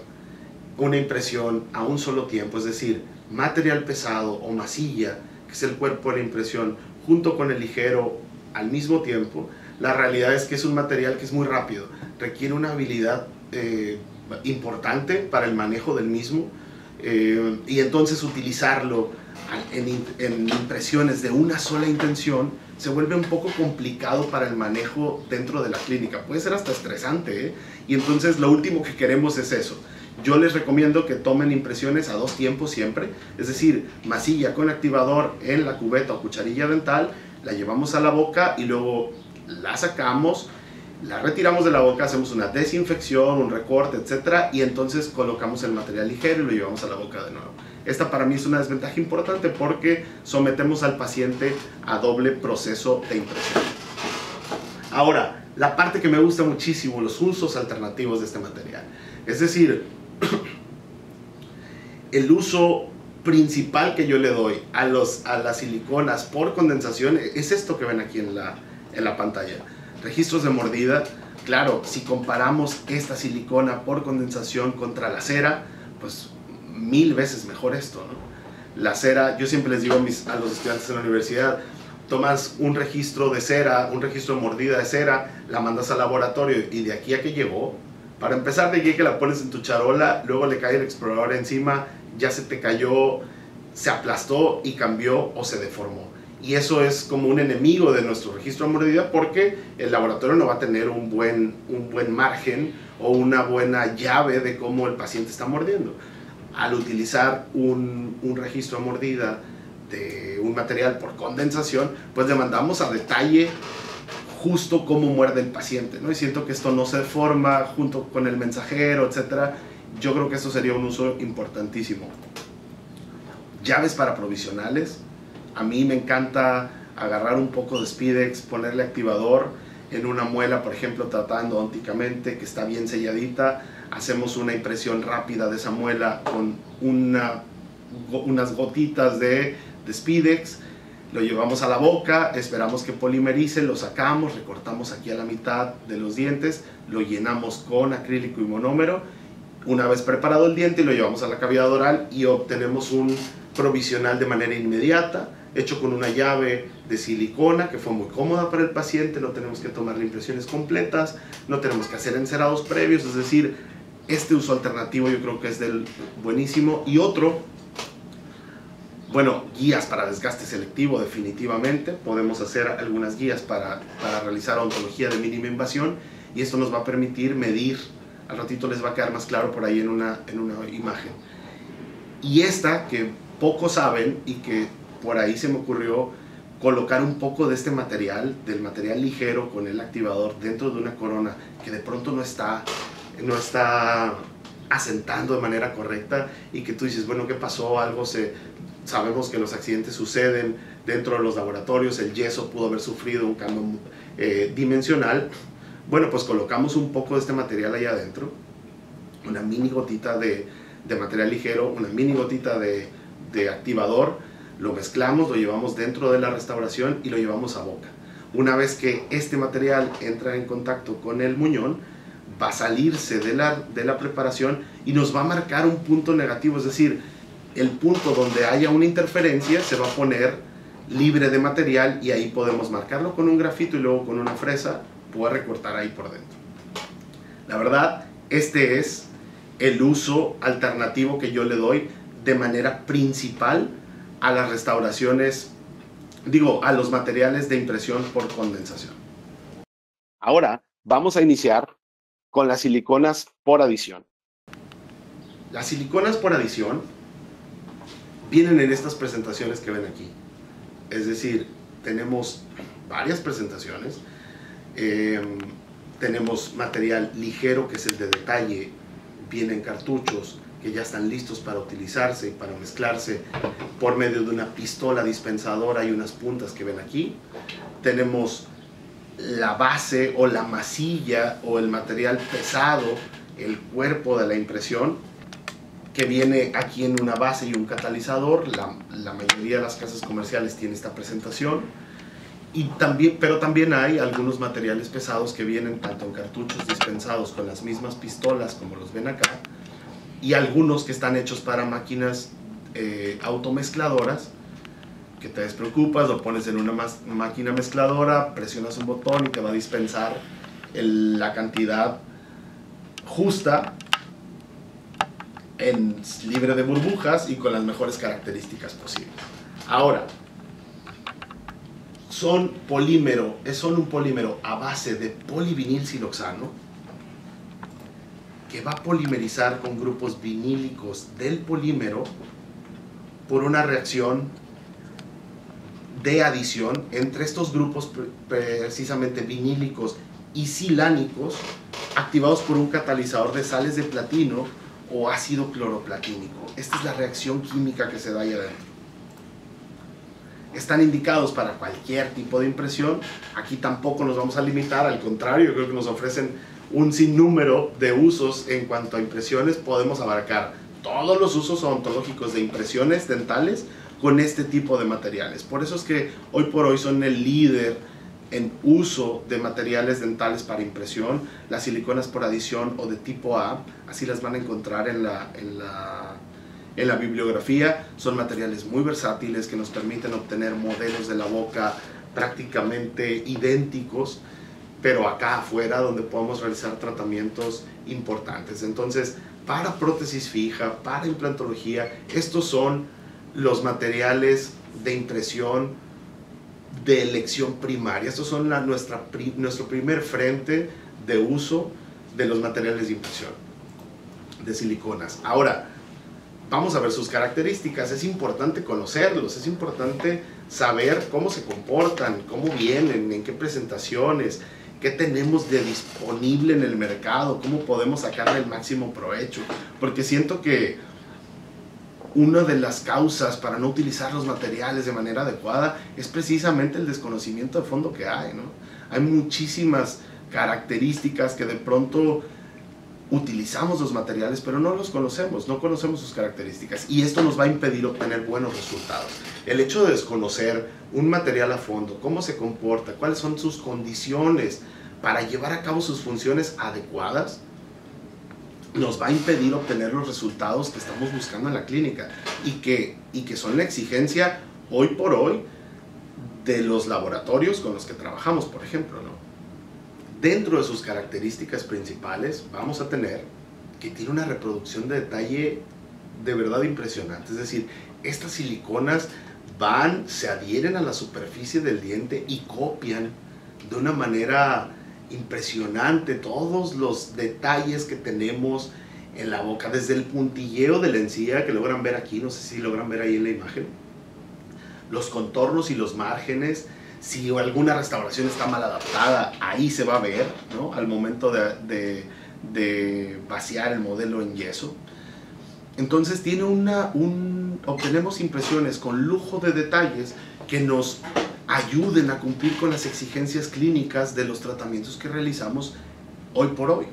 una impresión a un solo tiempo, es decir, material pesado o masilla, que es el cuerpo de la impresión, junto con el ligero al mismo tiempo, la realidad es que es un material que es muy rápido, requiere una habilidad importante para el manejo del mismo, y entonces utilizarlo en impresiones de una sola intención se vuelve un poco complicado para el manejo dentro de la clínica, puede ser hasta estresante, y entonces lo último que queremos es eso. Yo les recomiendo que tomen impresiones a 2 tiempos siempre, es decir, masilla con activador en la cubeta o cucharilla dental, la llevamos a la boca y luego la sacamos, la retiramos de la boca, hacemos una desinfección, un recorte, etc. Y entonces colocamos el material ligero y lo llevamos a la boca de nuevo. Esta para mí es una desventaja importante porque sometemos al paciente a doble proceso de impresión. Ahora, la parte que me gusta muchísimo, los usos alternativos de este material. Es decir, el uso principal que yo le doy a las siliconas por condensación es esto que ven aquí en la pantalla. Registros de mordida. Claro, si comparamos esta silicona por condensación contra la cera, pues 1000 veces mejor esto, ¿no? La cera, yo siempre les digo a los estudiantes en la universidad, tomas un registro de cera, un registro de mordida de cera, la mandas al laboratorio y de aquí a que llegó, para empezar de aquí a que la pones en tu charola, luego le cae el explorador encima, ya se te cayó, se aplastó y cambió o se deformó. Y eso es como un enemigo de nuestro registro de mordida porque el laboratorio no va a tener un buen margen o una buena llave de cómo el paciente está mordiendo. Al utilizar un registro de mordida de un material por condensación, pues le mandamos a detalle justo cómo muerde el paciente, ¿no? Y siento que esto no se deforma junto con el mensajero, etc. Yo creo que esto sería un uso importantísimo. Llaves para provisionales. A mí me encanta agarrar un poco de Spidex, ponerle activador en una muela, por ejemplo, tratada endodónticamente, que está bien selladita. Hacemos una impresión rápida de esa muela con unas gotitas de Spidex. Lo llevamos a la boca, esperamos que polimerice, lo sacamos, recortamos aquí a la mitad de los dientes, lo llenamos con acrílico y monómero. Una vez preparado el diente, lo llevamos a la cavidad oral y obtenemos un provisional de manera inmediata, hecho con una llave de silicona que fue muy cómoda para el paciente. No tenemos que tomarle impresiones completas, no tenemos que hacer encerados previos, es decir, este uso alternativo yo creo que es del buenísimo. Y otro, bueno, guías para desgaste selectivo definitivamente, podemos hacer algunas guías para realizar odontología de mínima invasión y esto nos va a permitir medir, al ratito les va a quedar más claro por ahí en una imagen. Y esta que pocos saben y que por ahí se me ocurrió colocar un poco de este material, del material ligero con el activador dentro de una corona que de pronto no está asentando de manera correcta y que tú dices, bueno, ¿qué pasó? Sabemos que los accidentes suceden dentro de los laboratorios, el yeso pudo haber sufrido un cambio dimensional. Bueno, pues colocamos un poco de este material allá adentro, una mini gotita de material ligero, una mini gotita de activador, lo mezclamos, lo llevamos dentro de la restauración y lo llevamos a boca. Una vez que este material entra en contacto con el muñón, va a salirse de la preparación y nos va a marcar un punto negativo, es decir, el punto donde haya una interferencia se va a poner libre de material y ahí podemos marcarlo con un grafito y luego con una fresa poder recortar ahí por dentro. La verdad, este es el uso alternativo que yo le doy de manera principal a las restauraciones, a los materiales de impresión por condensación. Ahora vamos a iniciar con las siliconas por adición. Las siliconas por adición vienen en estas presentaciones que ven aquí. Es decir, tenemos varias presentaciones. Tenemos material ligero, que es el de detalle, viene en cartuchos, que ya están listos para utilizarse y para mezclarse por medio de una pistola dispensadora y unas puntas que ven aquí. Tenemos la base o la masilla o el material pesado, el cuerpo de la impresión, que viene aquí en una base y un catalizador. La mayoría de las casas comerciales tiene esta presentación. Pero también hay algunos materiales pesados que vienen tanto en cartuchos dispensados con las mismas pistolas como los ven acá, y algunos que están hechos para máquinas automezcladoras, que te despreocupas, lo pones en una máquina mezcladora, presionas un botón y te va a dispensar la cantidad justa, libre de burbujas y con las mejores características posibles. Ahora, son un polímero a base de polivinilsiloxano que va a polimerizar con grupos vinílicos del polímero por una reacción de adición entre estos grupos precisamente vinílicos y silánicos, activados por un catalizador de sales de platino o ácido cloroplatínico. Esta es la reacción química que se da ahí adentro. Están indicados para cualquier tipo de impresión. Aquí tampoco nos vamos a limitar, al contrario, yo creo que nos ofrecen un sinnúmero de usos en cuanto a impresiones. Podemos abarcar todos los usos odontológicos de impresiones dentales con este tipo de materiales. Por eso es que hoy por hoy son el líder en uso de materiales dentales para impresión. Las siliconas por adición o de tipo A, así las van a encontrar en la bibliografía. Son materiales muy versátiles que nos permiten obtener modelos de la boca prácticamente idénticos, pero acá afuera donde podemos realizar tratamientos importantes. Entonces, para prótesis fija, para implantología, estos son los materiales de impresión de elección primaria. Estos son nuestro primer frente de uso de los materiales de impresión de siliconas. Ahora, vamos a ver sus características. Es importante conocerlos, es importante saber cómo se comportan, cómo vienen, en qué presentaciones, qué tenemos de disponible en el mercado, cómo podemos sacarle el máximo provecho. Porque siento que una de las causas para no utilizar los materiales de manera adecuada es precisamente el desconocimiento de fondo que hay, ¿no? Hay muchísimas características que de pronto utilizamos los materiales, pero no los conocemos, no conocemos sus características, y esto nos va a impedir obtener buenos resultados. El hecho de desconocer un material a fondo, cómo se comporta, cuáles son sus condiciones para llevar a cabo sus funciones adecuadas, nos va a impedir obtener los resultados que estamos buscando en la clínica y que son la exigencia hoy por hoy de los laboratorios con los que trabajamos, por ejemplo, ¿no? Dentro de sus características principales vamos a tener que tiene una reproducción de detalle de verdad impresionante. Es decir, estas siliconas se adhieren a la superficie del diente y copian de una manera impresionante todos los detalles que tenemos en la boca, desde el puntilleo de la encía que logran ver aquí, no sé si logran ver ahí en la imagen, los contornos y los márgenes. Si alguna restauración está mal adaptada, ahí se va a ver, ¿no? Al momento de vaciar el modelo en yeso. Entonces obtenemos impresiones con lujo de detalles que nos ayuden a cumplir con las exigencias clínicas de los tratamientos que realizamos hoy por hoy.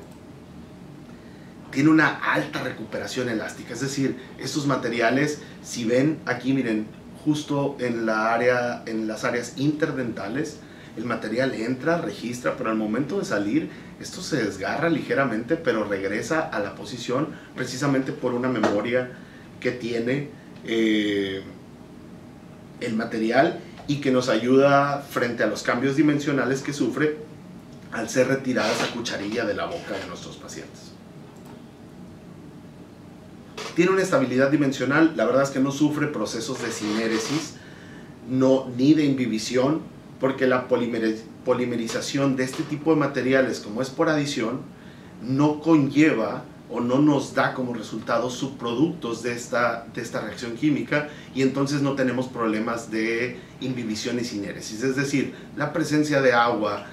Tiene una alta recuperación elástica, es decir, estos materiales, si ven aquí, miren, justo en las áreas interdentales, el material entra, registra, pero al momento de salir, esto se desgarra ligeramente, pero regresa a la posición precisamente por una memoria que tiene el material y que nos ayuda frente a los cambios dimensionales que sufre al ser retirada esa cucharilla de la boca de nuestros pacientes. Tiene una estabilidad dimensional, la verdad es que no sufre procesos de sinéresis ni de imbibición, porque la polimerización de este tipo de materiales, como es por adición, no conlleva o no nos da como resultado subproductos de esta reacción química, y entonces no tenemos problemas de imbibición y sinéresis. Es decir, la presencia de agua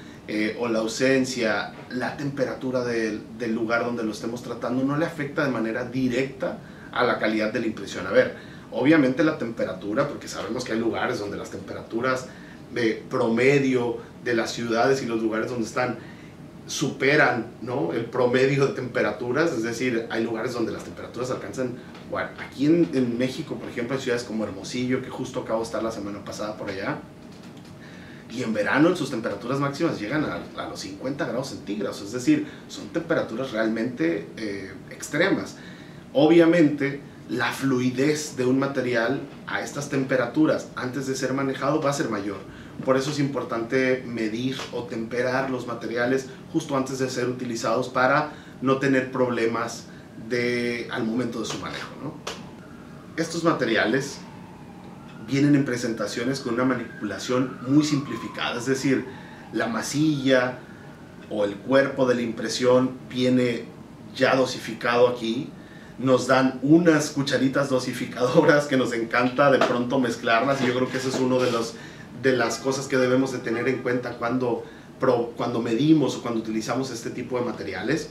o la ausencia, la temperatura del lugar donde lo estemos tratando no le afecta de manera directa a la calidad de la impresión. A ver, obviamente la temperatura, porque sabemos que hay lugares donde las temperaturas de promedio de las ciudades y los lugares donde están superan, ¿no?, el promedio de temperaturas, es decir, hay lugares donde las temperaturas alcanzan, bueno, aquí en México, por ejemplo, hay ciudades como Hermosillo, que justo acabo de estar la semana pasada por allá, y en verano en sus temperaturas máximas llegan a los 50 grados centígrados, es decir, son temperaturas realmente extremas. Obviamente, la fluidez de un material a estas temperaturas antes de ser manejado va a ser mayor. Por eso es importante medir o temperar los materiales justo antes de ser utilizados para no tener problemas al momento de su manejo, ¿no? Estos materiales vienen en presentaciones con una manipulación muy simplificada, es decir, la masilla o el cuerpo de la impresión viene ya dosificado aquí. Nos dan unas cucharitas dosificadoras que nos encanta de pronto mezclarlas, y yo creo que ese es uno de las cosas que debemos de tener en cuenta cuando medimos o cuando utilizamos este tipo de materiales.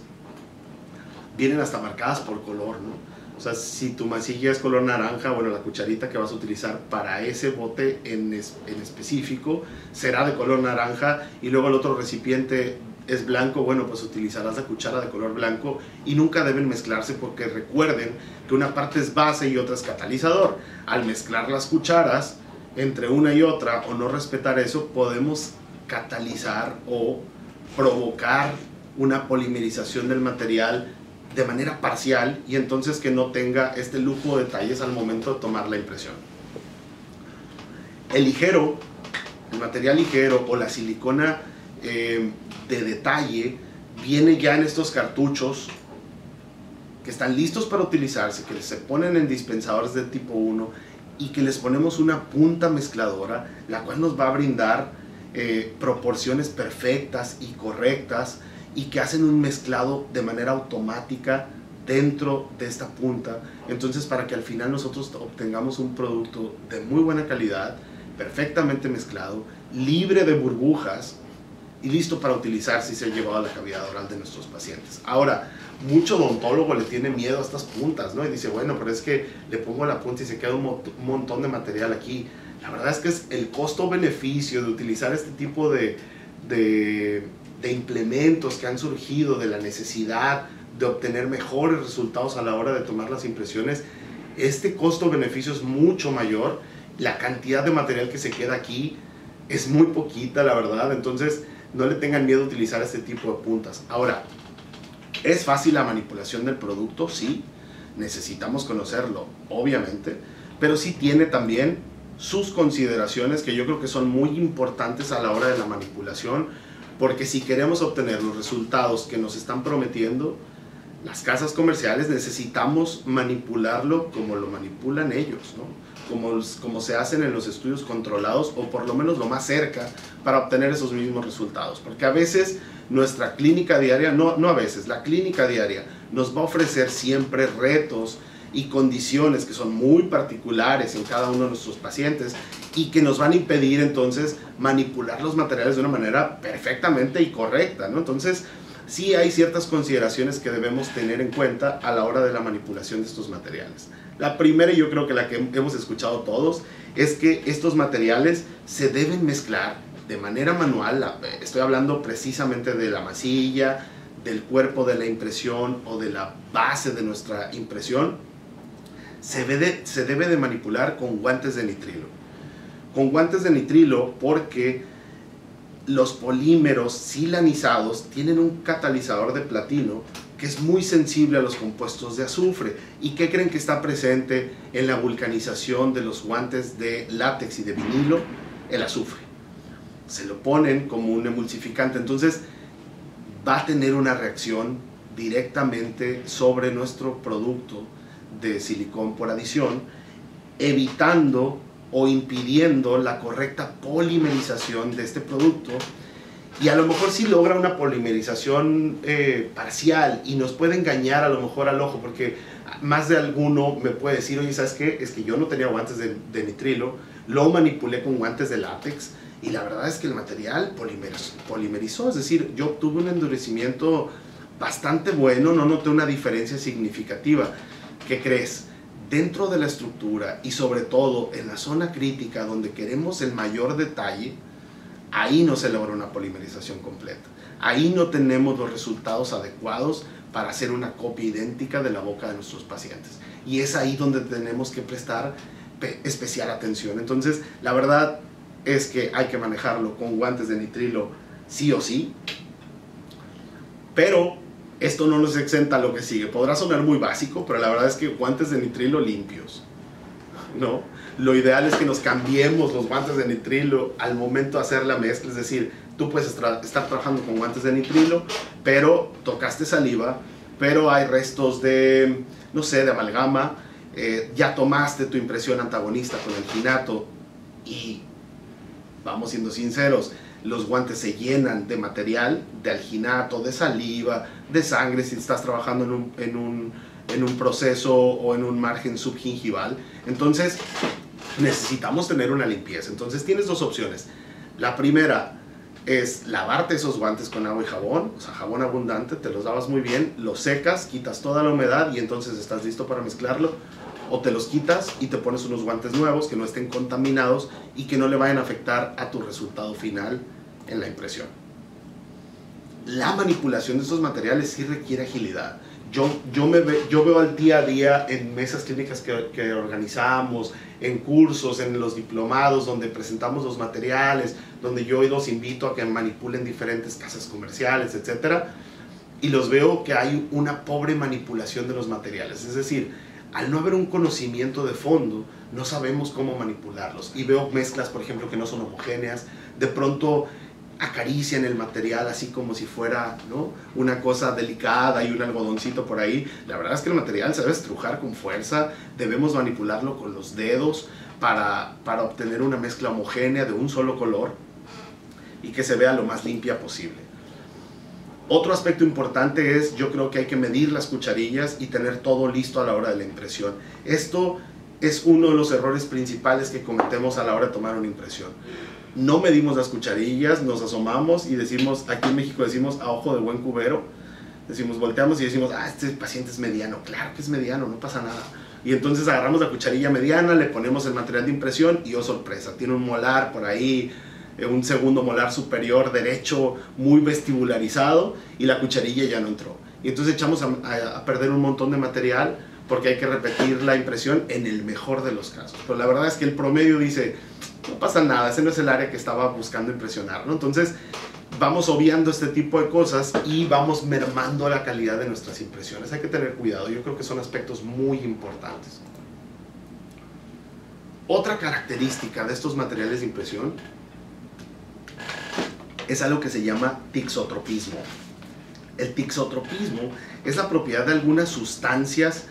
Vienen hasta marcadas por color, ¿no? O sea, si tu masilla es color naranja, bueno, la cucharita que vas a utilizar para ese bote en específico será de color naranja, y luego el otro recipiente es blanco, bueno, pues utilizarás la cuchara de color blanco, y nunca deben mezclarse, porque recuerden que una parte es base y otra es catalizador. Al mezclar las cucharas entre una y otra o no respetar eso, podemos catalizar o provocar una polimerización del material de manera parcial, y entonces que no tenga este lujo de detalles al momento de tomar la impresión. El material ligero o la silicona de detalle viene ya en estos cartuchos que están listos para utilizarse, que se ponen en dispensadores de tipo 1 y que les ponemos una punta mezcladora, la cual nos va a brindar proporciones perfectas y correctas, y que hacen un mezclado de manera automática dentro de esta punta. Entonces, para que al final nosotros obtengamos un producto de muy buena calidad, perfectamente mezclado, libre de burbujas y listo para utilizar si se ha llevado a la cavidad oral de nuestros pacientes. Ahora, mucho odontólogo le tiene miedo a estas puntas, ¿no? Y dice, bueno, pero es que le pongo la punta y se queda un montón de material aquí. La verdad es que es el costo-beneficio de utilizar este tipo de implementos que han surgido de la necesidad de obtener mejores resultados a la hora de tomar las impresiones. Este costo-beneficio es mucho mayor, la cantidad de material que se queda aquí es muy poquita, la verdad. Entonces no le tengan miedo a utilizar este tipo de puntas. Ahora, ¿es fácil la manipulación del producto? Sí, necesitamos conocerlo, obviamente, pero sí tiene también sus consideraciones que yo creo que son muy importantes a la hora de la manipulación, porque si queremos obtener los resultados que nos están prometiendo las casas comerciales, necesitamos manipularlo como lo manipulan ellos, ¿no? Como se hacen en los estudios controlados, o por lo menos lo más cerca, para obtener esos mismos resultados. Porque a veces nuestra clínica diaria, la clínica diaria nos va a ofrecer siempre retos y condiciones que son muy particulares en cada uno de nuestros pacientes, y que nos van a impedir entonces manipular los materiales de una manera perfectamente y correcta, ¿no? Entonces sí hay ciertas consideraciones que debemos tener en cuenta a la hora de la manipulación de estos materiales. La primera, y yo creo que la que hemos escuchado todos, es que estos materiales se deben mezclar de manera manual. Estoy hablando precisamente de la masilla, del cuerpo de la impresión o de la base de nuestra impresión. Se debe de manipular con guantes de nitrilo. Con guantes de nitrilo, porque los polímeros silanizados tienen un catalizador de platino que es muy sensible a los compuestos de azufre. ¿Y qué creen que está presente en la vulcanización de los guantes de látex y de vinilo? El azufre. Se lo ponen como un emulsificante, entonces va a tener una reacción directamente sobre nuestro producto de silicón por adición, evitando o impidiendo la correcta polimerización de este producto. Y a lo mejor sí logra una polimerización parcial, y nos puede engañar a lo mejor al ojo, porque más de alguno me puede decir, oye, ¿sabes qué? Es que yo no tenía guantes de nitrilo, lo manipulé con guantes de látex, y la verdad es que el material polimerizó, es decir, yo obtuve un endurecimiento bastante bueno, no noté una diferencia significativa. ¿Qué crees? dentro de la estructura y sobre todo en la zona crítica donde queremos el mayor detalle, ahí no se logra una polimerización completa. Ahí no tenemos los resultados adecuados para hacer una copia idéntica de la boca de nuestros pacientes. Y es ahí donde tenemos que prestar especial atención. Entonces, la verdad es que hay que manejarlo con guantes de nitrilo sí o sí. Pero esto no nos exenta a lo que sigue. Podrá sonar muy básico, pero la verdad es que guantes de nitrilo limpios, ¿no? Lo ideal es que nos cambiemos los guantes de nitrilo al momento de hacer la mezcla. Es decir, tú puedes estar trabajando con guantes de nitrilo, pero tocaste saliva, pero hay restos de, no sé, de amalgama, ya tomaste tu impresión antagonista con el alginato y, vamos siendo sinceros, los guantes se llenan de material, de alginato, de saliva, de sangre si estás trabajando en un proceso o en un margen subgingival. Entonces necesitamos tener una limpieza. Entonces tienes dos opciones. La primera es lavarte esos guantes con agua y jabón, o sea, jabón abundante, te los lavas muy bien, los secas, quitas toda la humedad y entonces estás listo para mezclarlo. O te los quitas y te pones unos guantes nuevos que no estén contaminados y que no le vayan a afectar a tu resultado final en la impresión. La manipulación de estos materiales sí requiere agilidad. Yo veo al día a día en mesas clínicas que organizamos, en cursos, en los diplomados donde presentamos los materiales, donde yo los invito a que manipulen diferentes casas comerciales, etc. Y los veo que hay una pobre manipulación de los materiales. Es decir, al no haber un conocimiento de fondo, no sabemos cómo manipularlos. Y veo mezclas, por ejemplo, que no son homogéneas. De pronto acarician el material así como si fuera, ¿no?, una cosa delicada y un algodoncito por ahí. La verdad es que el material se debe estrujar con fuerza. Debemos manipularlo con los dedos para obtener una mezcla homogénea de un solo color y que se vea lo más limpia posible. Otro aspecto importante es, yo creo que hay que medir las cucharillas y tener todo listo a la hora de la impresión. Esto es uno de los errores principales que cometemos a la hora de tomar una impresión. No medimos las cucharillas, nos asomamos y decimos, aquí en México decimos a ojo de buen cubero, decimos, volteamos y decimos, ah, este paciente es mediano. Claro que es mediano, no pasa nada. Y entonces agarramos la cucharilla mediana, le ponemos el material de impresión y, oh sorpresa, tiene un molar por ahí, un segundo molar superior derecho muy vestibularizado y la cucharilla ya no entró. Y entonces echamos a perder un montón de material porque hay que repetir la impresión en el mejor de los casos. Pero la verdad es que el promedio dice, no pasa nada, ese no es el área que estaba buscando impresionar, ¿no? Entonces vamos obviando este tipo de cosas y vamos mermando la calidad de nuestras impresiones. Hay que tener cuidado, yo creo que son aspectos muy importantes. Otra característica de estos materiales de impresión es algo que se llama tixotropismo. El tixotropismo es la propiedad de algunas sustancias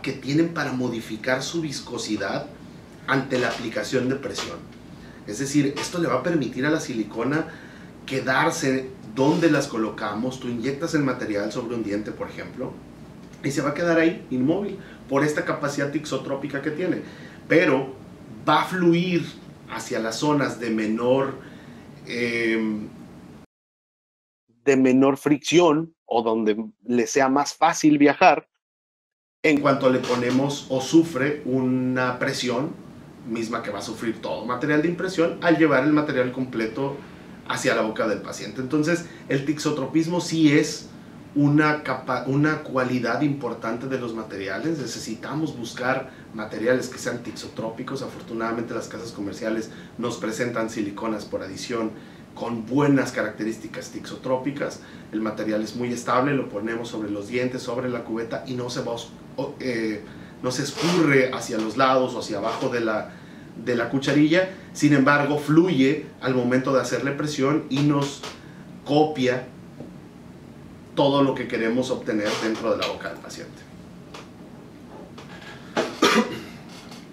que tienen para modificar su viscosidad ante la aplicación de presión. Es decir, esto le va a permitir a la silicona quedarse donde las colocamos. Tú inyectas el material sobre un diente, por ejemplo, y se va a quedar ahí inmóvil por esta capacidad tixotrópica que tiene. Pero va a fluir hacia las zonas de menor fricción o donde le sea más fácil viajar en cuanto le ponemos o sufre una presión misma que va a sufrir todo material de impresión al llevar el material completo hacia la boca del paciente. Entonces el tixotropismo sí es una cualidad importante de los materiales. Necesitamos buscar materiales que sean tixotrópicos. Afortunadamente las casas comerciales nos presentan siliconas por adición con buenas características tixotrópicas. El material es muy estable, lo ponemos sobre los dientes, sobre la cubeta y no se escurre hacia los lados o hacia abajo de la cucharilla. Sin embargo, fluye al momento de hacerle presión y nos copia todo lo que queremos obtener dentro de la boca del paciente.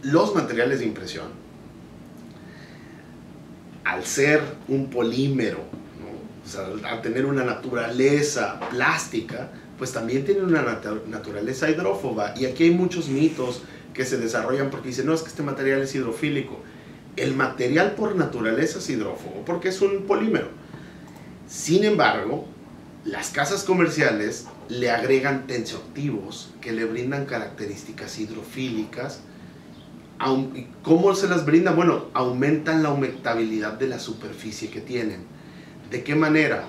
Los materiales de impresión, al ser un polímero, ¿no?, o sea, al tener una naturaleza plástica, pues también tienen una naturaleza hidrófoba. Y aquí hay muchos mitos que se desarrollan porque dicen, no, es que este material es hidrofílico. El material por naturaleza es hidrófobo porque es un polímero. Sin embargo, Las casas comerciales le agregan tensioactivos que le brindan características hidrofílicas. ¿Cómo se las brindan? Bueno, aumentan la humectabilidad de la superficie que tienen. ¿De qué manera?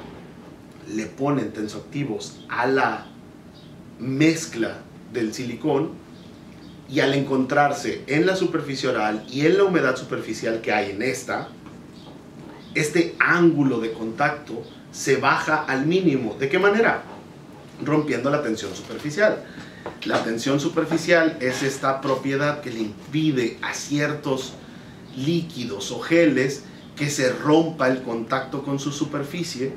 Le ponen tensioactivos a la mezcla del silicón y al encontrarse en la superficie oral y en la humedad superficial que hay en este ángulo de contacto se baja al mínimo. ¿De qué manera? Rompiendo la tensión superficial. La tensión superficial es esta propiedad que le impide a ciertos líquidos o geles que se rompa el contacto con su superficie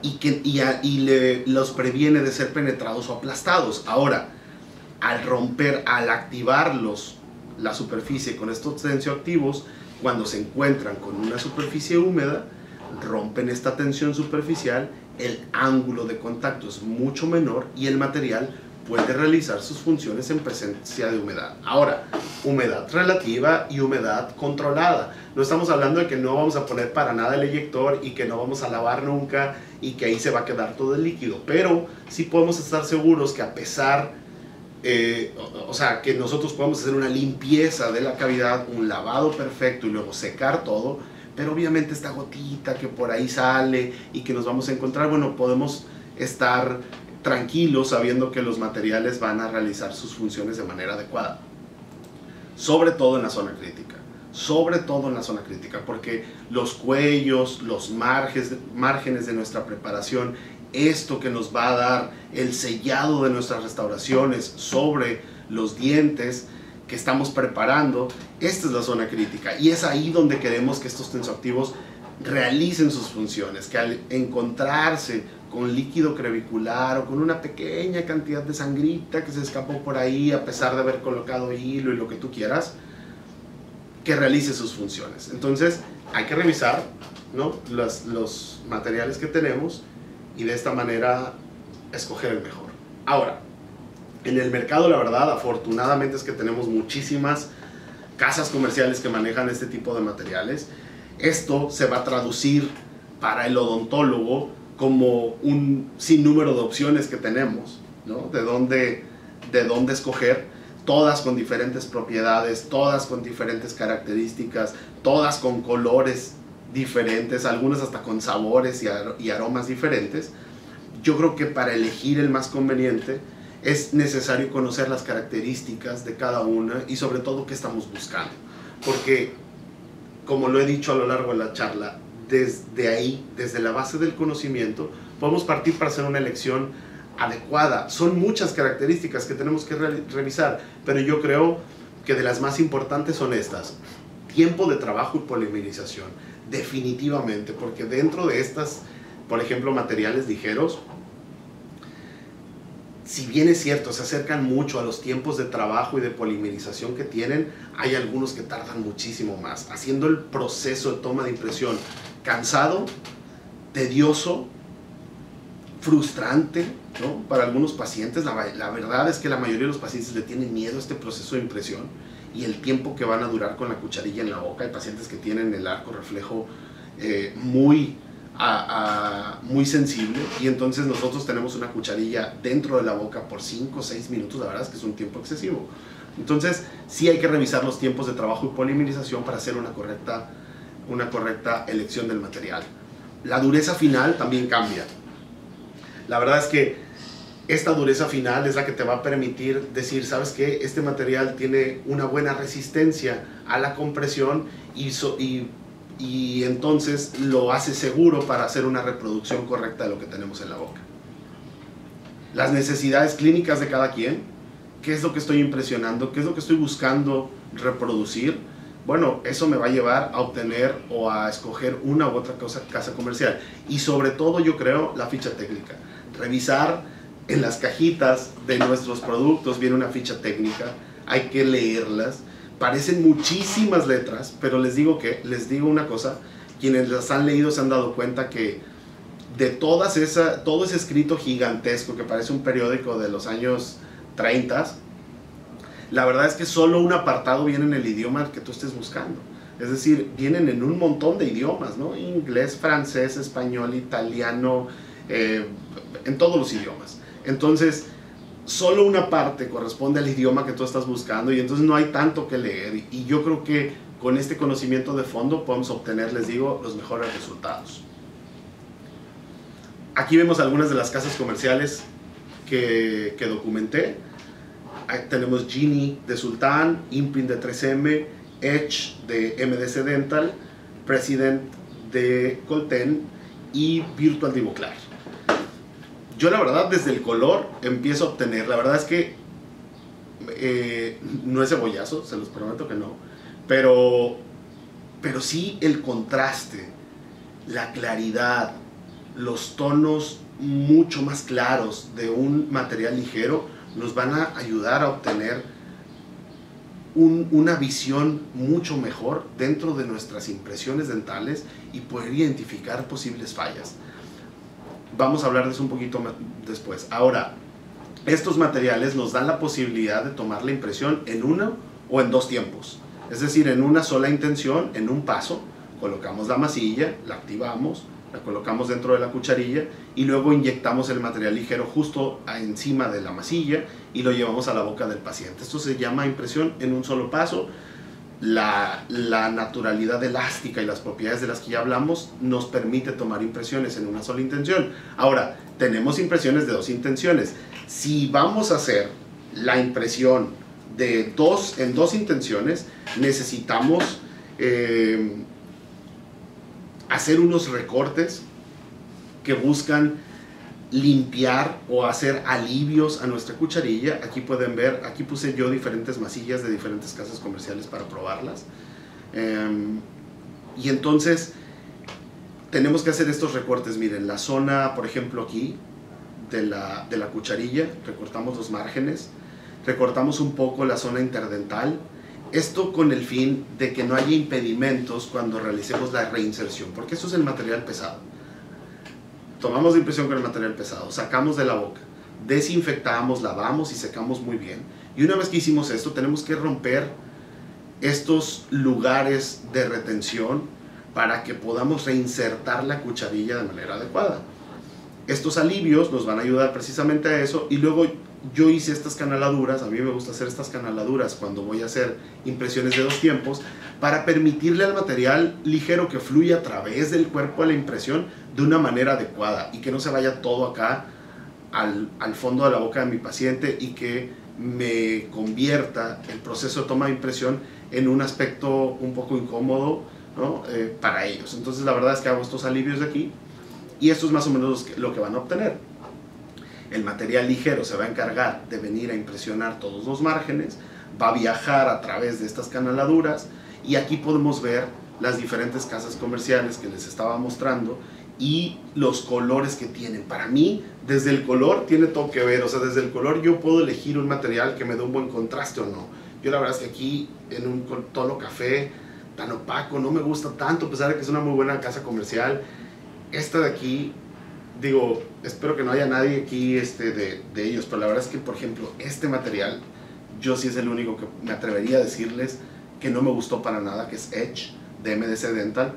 y los previene de ser penetrados o aplastados. Ahora, al activarlos la superficie con estos tensioactivos, cuando se encuentran con una superficie húmeda, rompen esta tensión superficial, el ángulo de contacto es mucho menor y el material puede realizar sus funciones en presencia de humedad. Ahora, humedad relativa y humedad controlada. No estamos hablando de que no vamos a poner para nada el eyector y que no vamos a lavar nunca y que ahí se va a quedar todo el líquido, pero sí podemos estar seguros que a pesar, que nosotros podemos hacer una limpieza de la cavidad, un lavado perfecto y luego secar todo, pero obviamente esta gotita que por ahí sale y que nos vamos a encontrar, bueno, podemos estar tranquilos sabiendo que los materiales van a realizar sus funciones de manera adecuada. Sobre todo en la zona crítica. Sobre todo en la zona crítica, porque los cuellos, los márgenes de nuestra preparación, esto que nos va a dar el sellado de nuestras restauraciones sobre los dientes que estamos preparando, esta es la zona crítica y es ahí donde queremos que estos tensioactivos realicen sus funciones, que al encontrarse con líquido crevicular o con una pequeña cantidad de sangrita que se escapó por ahí a pesar de haber colocado hilo y lo que tú quieras, que realice sus funciones. Entonces hay que revisar, ¿no?, los materiales que tenemos y de esta manera escoger el mejor. Ahora, en el mercado, la verdad, afortunadamente es que tenemos muchísimas casas comerciales que manejan este tipo de materiales. Esto se va a traducir para el odontólogo como un sinnúmero de opciones que tenemos, ¿no?, de dónde escoger, todas con diferentes propiedades, todas con diferentes características, todas con colores diferentes, algunas hasta con sabores y aromas diferentes. Yo creo que para elegir el más conveniente es necesario conocer las características de cada una y sobre todo qué estamos buscando, porque como lo he dicho a lo largo de la charla, desde ahí, desde la base del conocimiento, podemos partir para hacer una elección adecuada. Son muchas características que tenemos que revisar, pero yo creo que de las más importantes son estas: tiempo de trabajo y polimerización, definitivamente, porque dentro de estas, por ejemplo, materiales ligeros, si bien es cierto, se acercan mucho a los tiempos de trabajo y de polimerización que tienen, hay algunos que tardan muchísimo más, haciendo el proceso de toma de impresión cansado, tedioso, frustrante, ¿no?, para algunos pacientes. La verdad es que la mayoría de los pacientes le tienen miedo a este proceso de impresión y el tiempo que van a durar con la cucharilla en la boca. Hay pacientes que tienen el arco reflejo muy sensible y entonces nosotros tenemos una cucharilla dentro de la boca por 5 o 6 minutos. La verdad es que es un tiempo excesivo. Entonces sí hay que revisar los tiempos de trabajo y polimerización para hacer una correcta elección del material. La dureza final también cambia. La verdad es que esta dureza final es la que te va a permitir decir, ¿sabes qué? Este material tiene una buena resistencia a la compresión y entonces lo hace seguro para hacer una reproducción correcta de lo que tenemos en la boca. Las necesidades clínicas de cada quien, qué es lo que estoy impresionando, qué es lo que estoy buscando reproducir. Bueno, eso me va a llevar a obtener o a escoger una u otra casa comercial. Y sobre todo, yo creo, la ficha técnica. Revisar en las cajitas de nuestros productos, viene una ficha técnica, hay que leerlas. Parecen muchísimas letras, pero les digo una cosa: quienes las han leído se han dado cuenta que de todo ese escrito gigantesco que parece un periódico de los años 30, la verdad es que solo un apartado viene en el idioma que tú estés buscando. Es decir, vienen en un montón de idiomas, ¿no? Inglés, francés, español, italiano, en todos los idiomas. Entonces, solo una parte corresponde al idioma que tú estás buscando y entonces no hay tanto que leer. Y yo creo que con este conocimiento de fondo podemos obtener, les digo, los mejores resultados. Aquí vemos algunas de las casas comerciales que documenté. Ahí tenemos Genie de Sultan, Imprint de 3M, Edge de MDC Dental, President de Colten y Virtual de Ivoclar. Yo la verdad desde el color empiezo a obtener, la verdad es que no es cebollazo, se los prometo que no, pero sí el contraste, la claridad, los tonos mucho más claros de un material ligero nos van a ayudar a obtener una visión mucho mejor dentro de nuestras impresiones dentales y poder identificar posibles fallas. Vamos a hablar de eso un poquito después. Ahora, estos materiales nos dan la posibilidad de tomar la impresión en uno o en dos tiempos. Es decir, en una sola intención, en un paso, colocamos la masilla, la activamos, la colocamos dentro de la cucharilla y luego inyectamos el material ligero justo encima de la masilla y lo llevamos a la boca del paciente. Esto se llama impresión en un solo paso. La naturalidad elástica y las propiedades de las que ya hablamos nos permite tomar impresiones en una sola intención. Ahora, tenemos impresiones de dos intenciones. Si vamos a hacer la impresión en dos intenciones, necesitamos hacer unos recortes que buscan limpiar o hacer alivios a nuestra cucharilla. Aquí pueden ver, aquí puse yo diferentes masillas de diferentes casas comerciales para probarlas. Y entonces tenemos que hacer estos recortes. Miren, la zona, por ejemplo, aquí de la cucharilla, recortamos los márgenes, recortamos un poco la zona interdental. Esto con el fin de que no haya impedimentos cuando realicemos la reinserción, porque esto es el material pesado. Tomamos la impresión con el material pesado, sacamos de la boca, desinfectamos, lavamos y secamos muy bien. Y una vez que hicimos esto, tenemos que romper estos lugares de retención para que podamos reinsertar la cucharilla de manera adecuada. Estos alivios nos van a ayudar precisamente a eso. Y luego yo hice estas canaladuras, a mí me gusta hacer estas canaladuras cuando voy a hacer impresiones de dos tiempos, para permitirle al material ligero que fluya a través del cuerpo de la impresión de una manera adecuada y que no se vaya todo acá al fondo de la boca de mi paciente y que me convierta el proceso de toma de impresión en un aspecto un poco incómodo, ¿no? Para ellos. Entonces la verdad es que hago estos alivios de aquí y esto es más o menos lo que van a obtener. El material ligero se va a encargar de venir a impresionar todos los márgenes, va a viajar a través de estas canaladuras y aquí podemos ver las diferentes casas comerciales que les estaba mostrando y los colores que tienen. Para mí, desde el color tiene todo que ver, o sea, desde el color yo puedo elegir un material que me dé un buen contraste o no. Yo la verdad es que aquí en un tono café tan opaco no me gusta tanto, a pesar de que es una muy buena casa comercial. Esta de aquí, digo, espero que no haya nadie aquí de ellos, pero la verdad es que, por ejemplo, este material, yo sí es el único que me atrevería a decirles que no me gustó para nada, que es Edge de MDC Dental.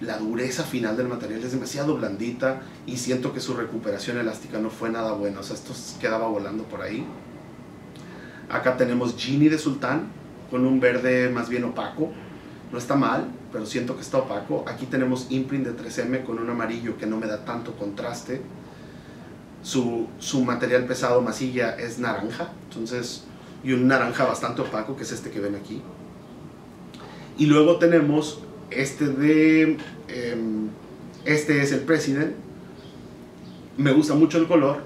La dureza final del material es demasiado blandita y siento que su recuperación elástica no fue nada buena, o sea, esto quedaba volando por ahí. Acá tenemos Genie de Sultan con un verde más bien opaco, no está mal, pero siento que está opaco. Aquí tenemos Imprint de 3M con un amarillo que no me da tanto contraste. Su material pesado masilla es naranja, entonces, y un naranja bastante opaco, que es este que ven aquí. Y luego tenemos este es el President. Me gusta mucho el color,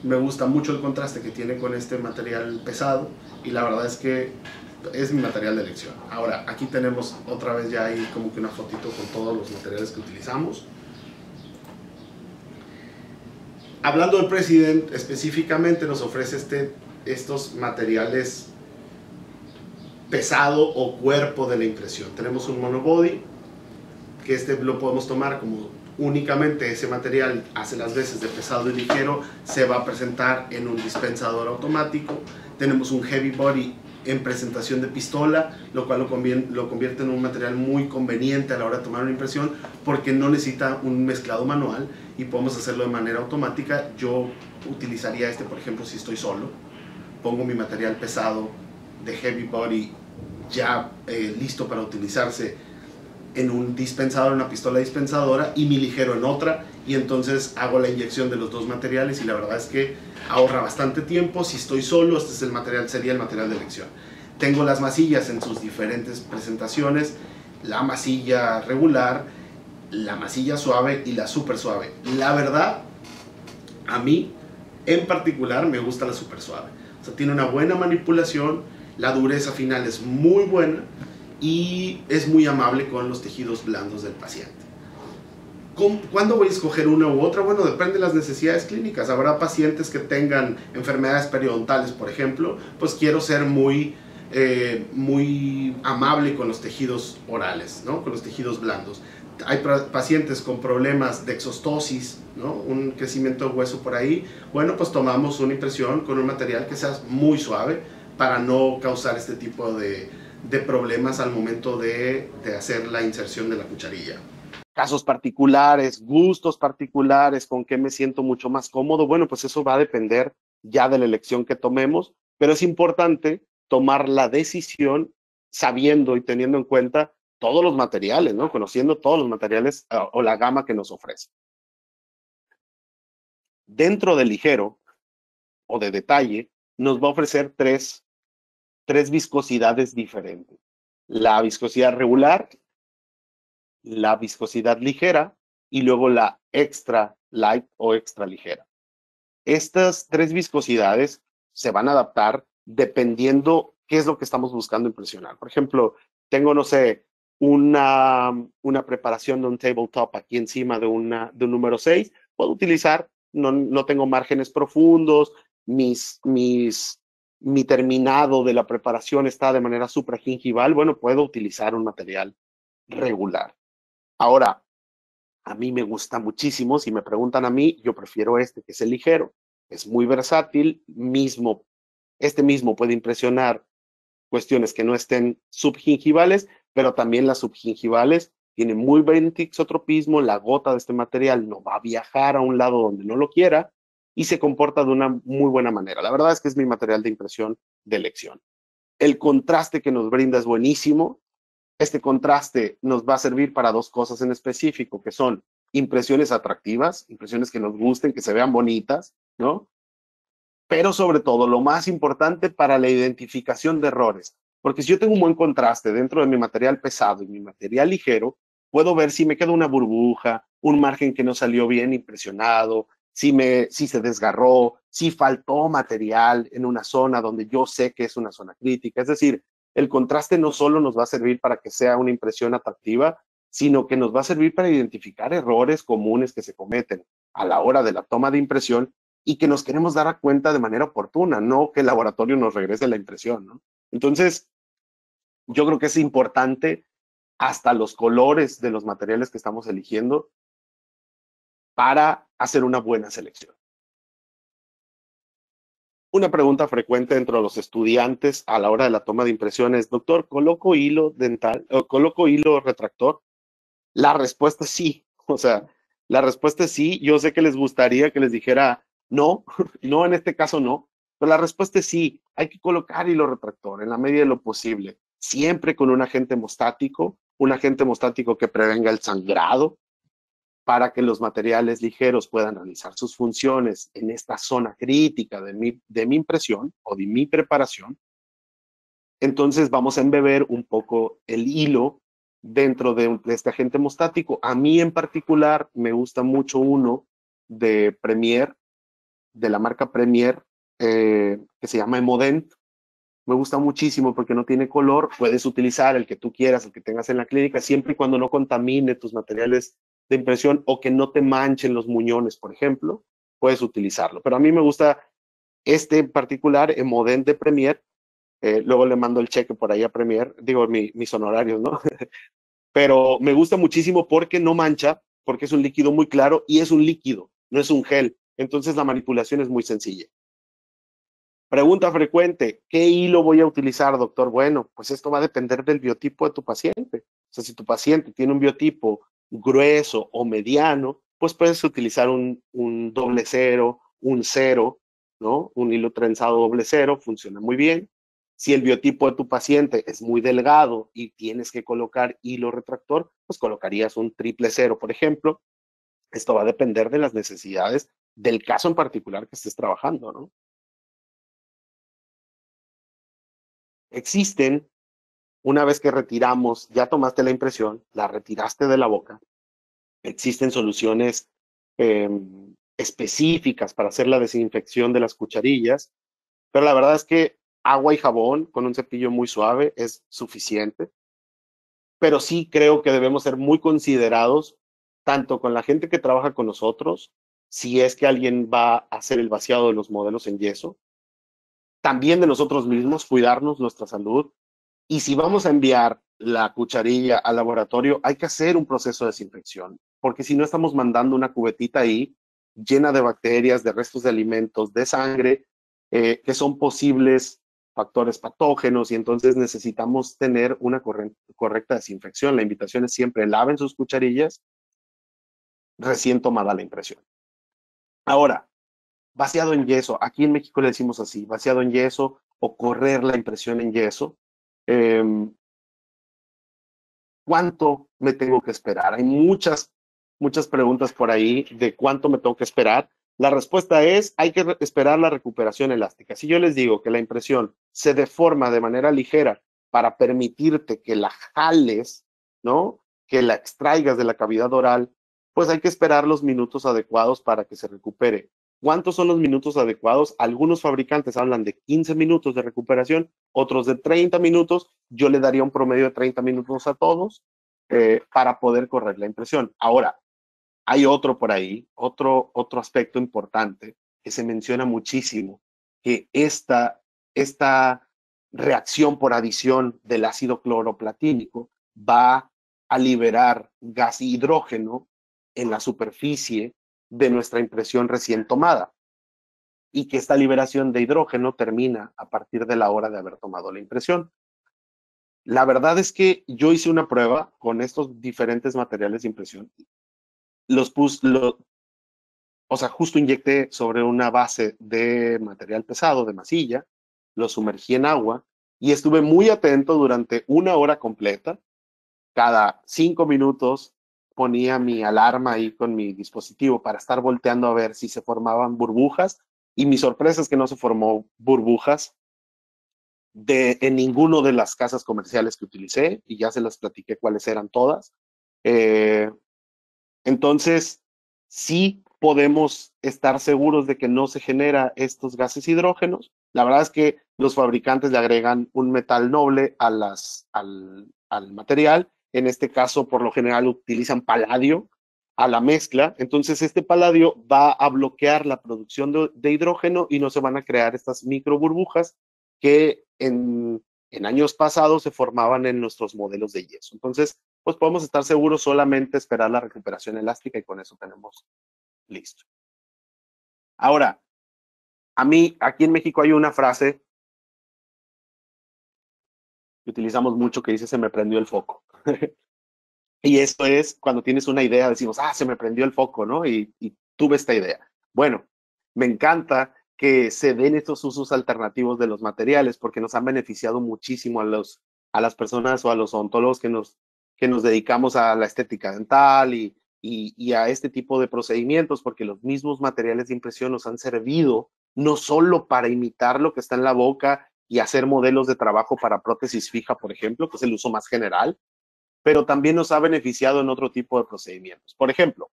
me gusta mucho el contraste que tiene con este material pesado y la verdad es que es mi material de elección. Ahora, aquí tenemos otra vez ya ahí como que una fotito con todos los materiales que utilizamos. Hablando del President, específicamente nos ofrece estos materiales pesado o cuerpo de la impresión. Tenemos un monobody, que lo podemos tomar como únicamente ese material hace las veces de pesado y ligero, se va a presentar en un dispensador automático. Tenemos un heavy body en presentación de pistola, lo cual lo convierte en un material muy conveniente a la hora de tomar una impresión, porque no necesita un mezclado manual y podemos hacerlo de manera automática. Yo utilizaría este, por ejemplo, si estoy solo, pongo mi material pesado de heavy body ya listo para utilizarse en un dispensador, una pistola dispensadora, y mi ligero en otra, y entonces hago la inyección de los dos materiales, y la verdad es que ahorra bastante tiempo. Si estoy solo, este es el material, sería el material de elección. Tengo las masillas en sus diferentes presentaciones, la masilla regular, la masilla suave y la super suave. La verdad, a mí en particular me gusta la super suave. O sea, tiene una buena manipulación, la dureza final es muy buena y es muy amable con los tejidos blandos del paciente. ¿Cuándo voy a escoger una u otra? Bueno, depende de las necesidades clínicas. Habrá pacientes que tengan enfermedades periodontales, por ejemplo, pues quiero ser muy amable con los tejidos orales, ¿no? Con los tejidos blandos. Hay pacientes con problemas de exostosis, ¿no? Un crecimiento de hueso por ahí. Bueno, pues tomamos una impresión con un material que sea muy suave para no causar este tipo de problemas al momento de hacer la inserción de la cucharilla. Casos particulares, gustos particulares, con qué me siento mucho más cómodo. Bueno, pues eso va a depender ya de la elección que tomemos, pero es importante tomar la decisión sabiendo y teniendo en cuenta todos los materiales, ¿no? Conociendo todos los materiales o la gama que nos ofrece. Dentro del ligero o de detalle, nos va a ofrecer tres viscosidades diferentes. La viscosidad regular, la viscosidad ligera y luego la extra light o extra ligera. Estas tres viscosidades se van a adaptar dependiendo qué es lo que estamos buscando impresionar. Por ejemplo, tengo, no sé, una preparación de un tabletop aquí encima de un número 6. Puedo utilizar, no tengo márgenes profundos, mi terminado de la preparación está de manera supragingival. Bueno, puedo utilizar un material regular. Ahora, a mí me gusta muchísimo, si me preguntan a mí, yo prefiero este, que es el ligero. Es muy versátil, este mismo puede impresionar cuestiones que no estén subgingivales, pero también las subgingivales tienen muy buen tixotropismo, la gota de este material no va a viajar a un lado donde no lo quiera y se comporta de una muy buena manera. La verdad es que es mi material de impresión de elección. El contraste que nos brinda es buenísimo. Este contraste nos va a servir para dos cosas en específico, que son impresiones atractivas, impresiones que nos gusten, que se vean bonitas, ¿no? Pero sobre todo, lo más importante, para la identificación de errores. Porque si yo tengo un buen contraste dentro de mi material pesado y mi material ligero, puedo ver si me queda una burbuja, un margen que no salió bien impresionado, si se desgarró, si faltó material en una zona donde yo sé que es una zona crítica. Es decir, el contraste no solo nos va a servir para que sea una impresión atractiva, sino que nos va a servir para identificar errores comunes que se cometen a la hora de la toma de impresión y que nos queremos dar cuenta de manera oportuna, no que el laboratorio nos regrese la impresión, ¿no? Entonces, yo creo que es importante hasta los colores de los materiales que estamos eligiendo para hacer una buena selección. Una pregunta frecuente dentro de los estudiantes a la hora de la toma de impresiones: doctor, ¿coloco hilo dental o coloco hilo retractor? La respuesta es sí. O sea, la respuesta es sí. Yo sé que les gustaría que les dijera no, no, en este caso no, pero la respuesta es sí. Hay que colocar hilo retractor en la medida de lo posible, siempre con un agente hemostático que prevenga el sangrado, para que los materiales ligeros puedan realizar sus funciones en esta zona crítica de mi impresión o de mi preparación. Entonces vamos a embeber un poco el hilo dentro de este agente hemostático. A mí en particular me gusta mucho uno de Premier, de la marca Premier, que se llama Emodent. Me gusta muchísimo porque no tiene color. Puedes utilizar el que tú quieras, el que tengas en la clínica, siempre y cuando no contamine tus materiales de impresión o que no te manchen los muñones, por ejemplo, puedes utilizarlo. Pero a mí me gusta este en particular, Emodent de Premier. Luego le mando el cheque por ahí a Premier, digo, mis honorarios, ¿no? Pero me gusta muchísimo porque no mancha, porque es un líquido muy claro y es un líquido, no es un gel. Entonces la manipulación es muy sencilla. Pregunta frecuente, ¿qué hilo voy a utilizar, doctor? Bueno, pues esto va a depender del biotipo de tu paciente. O sea, si tu paciente tiene un biotipo grueso o mediano, pues puedes utilizar un doble cero, un cero, ¿no? Un hilo trenzado doble cero, funciona muy bien. Si el biotipo de tu paciente es muy delgado y tienes que colocar hilo retractor, pues colocarías un triple cero, por ejemplo. Esto va a depender de las necesidades del caso en particular que estés trabajando, ¿no? Existen, una vez que retiramos, ya tomaste la impresión, la retiraste de la boca, existen soluciones eh, específicas para hacer la desinfección de las cucharillas, pero la verdad es que agua y jabón con un cepillo muy suave es suficiente, pero sí creo que debemos ser muy considerados tanto con la gente que trabaja con nosotros, si es que alguien va a hacer el vaciado de los modelos en yeso, también de nosotros mismos, cuidarnos nuestra salud. Y si vamos a enviar la cucharilla al laboratorio, hay que hacer un proceso de desinfección, porque si no estamos mandando una cubetita ahí llena de bacterias, de restos de alimentos, de sangre, que son posibles factores patógenos, y entonces necesitamos tener una correcta desinfección. La invitación es siempre laven sus cucharillas recién tomada la impresión. Ahora, vaciado en yeso, aquí en México le decimos así, vaciado en yeso o correr la impresión en yeso. Eh, ¿Cuánto me tengo que esperar? Hay muchas preguntas por ahí de cuánto me tengo que esperar. La respuesta es, hay que esperar la recuperación elástica. Si yo les digo que la impresión se deforma de manera ligera para permitirte que la jales, ¿no? Que la extraigas de la cavidad oral, pues hay que esperar los minutos adecuados para que se recupere. ¿Cuántos son los minutos adecuados? Algunos fabricantes hablan de 15 minutos de recuperación, otros de 30 minutos. Yo le daría un promedio de 30 minutos a todos para poder correr la impresión. Ahora, hay otro por ahí, otro aspecto importante que se menciona muchísimo, que esta reacción por adición del ácido cloroplatínico va a liberar gas hidrógeno en la superficie de nuestra impresión recién tomada, y que esta liberación de hidrógeno termina a partir de la hora de haber tomado la impresión. La verdad es que yo hice una prueba con estos diferentes materiales de impresión. Los puse, o sea, justo inyecté sobre una base de material pesado, de masilla, lo sumergí en agua y estuve muy atento durante una hora completa. Cada 5 minutos ponía mi alarma ahí con mi dispositivo para estar volteando a ver si se formaban burbujas, y mi sorpresa es que no se formó burbujas en ninguno de las casas comerciales que utilicé, y ya se las platiqué cuáles eran todas. Eh, entonces, sí podemos estar seguros de que no se genera estos gases hidrógenos. La verdad es que los fabricantes le agregan un metal noble al material. En este caso, por lo general, utilizan paladio a la mezcla. Entonces, este paladio va a bloquear la producción de hidrógeno y no se van a crear estas micro burbujas que en años pasados se formaban en nuestros modelos de yeso. Entonces, pues podemos estar seguros, solamente esperar la recuperación elástica y con eso tenemos listo. Ahora, a mí, aquí en México hay una frase que utilizamos mucho que dice: se me prendió el foco. Y esto es cuando tienes una idea, decimos: se me prendió el foco, ¿no? Y tuve esta idea. Bueno, me encanta que se den estos usos alternativos de los materiales, porque nos han beneficiado muchísimo a las personas o a los odontólogos que nos dedicamos a la estética dental y a este tipo de procedimientos, porque los mismos materiales de impresión nos han servido no solo para imitar lo que está en la boca y hacer modelos de trabajo para prótesis fija, por ejemplo, que es el uso más general, pero también nos ha beneficiado en otro tipo de procedimientos. Por ejemplo,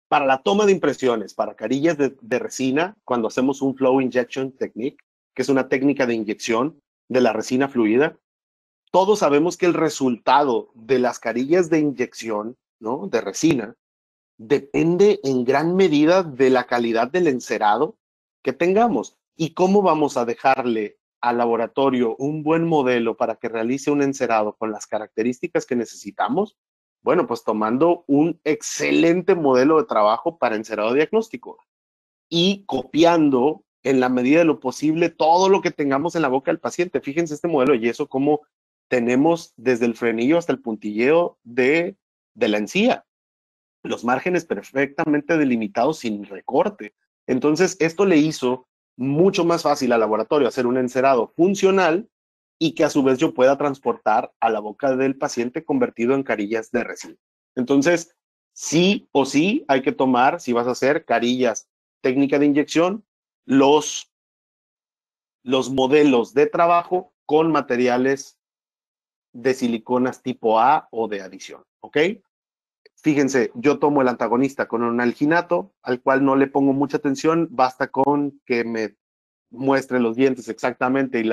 para la toma de impresiones, para carillas de resina, cuando hacemos un flow injection technique, que es una técnica de inyección de la resina fluida, todos sabemos que el resultado de las carillas de inyección, ¿no?, de resina, depende en gran medida de la calidad del encerado que tengamos y cómo vamos a dejarle al laboratorio un buen modelo para que realice un encerado con las características que necesitamos. Bueno, pues tomando un excelente modelo de trabajo para encerado diagnóstico y copiando en la medida de lo posible todo lo que tengamos en la boca del paciente. Fíjense este modelo de yeso, cómo tenemos desde el frenillo hasta el puntilleo de la encía. Los márgenes perfectamente delimitados sin recorte. Entonces, esto le hizo mucho más fácil al laboratorio hacer un encerado funcional y que a su vez yo pueda transportar a la boca del paciente convertido en carillas de resina. Entonces, sí o sí hay que tomar, si vas a hacer carillas técnica de inyección, los modelos de trabajo con materiales de siliconas tipo A o de adición, ¿ok? Fíjense, yo tomo el antagonista con un alginato, al cual no le pongo mucha atención, basta con que me muestre los dientes exactamente y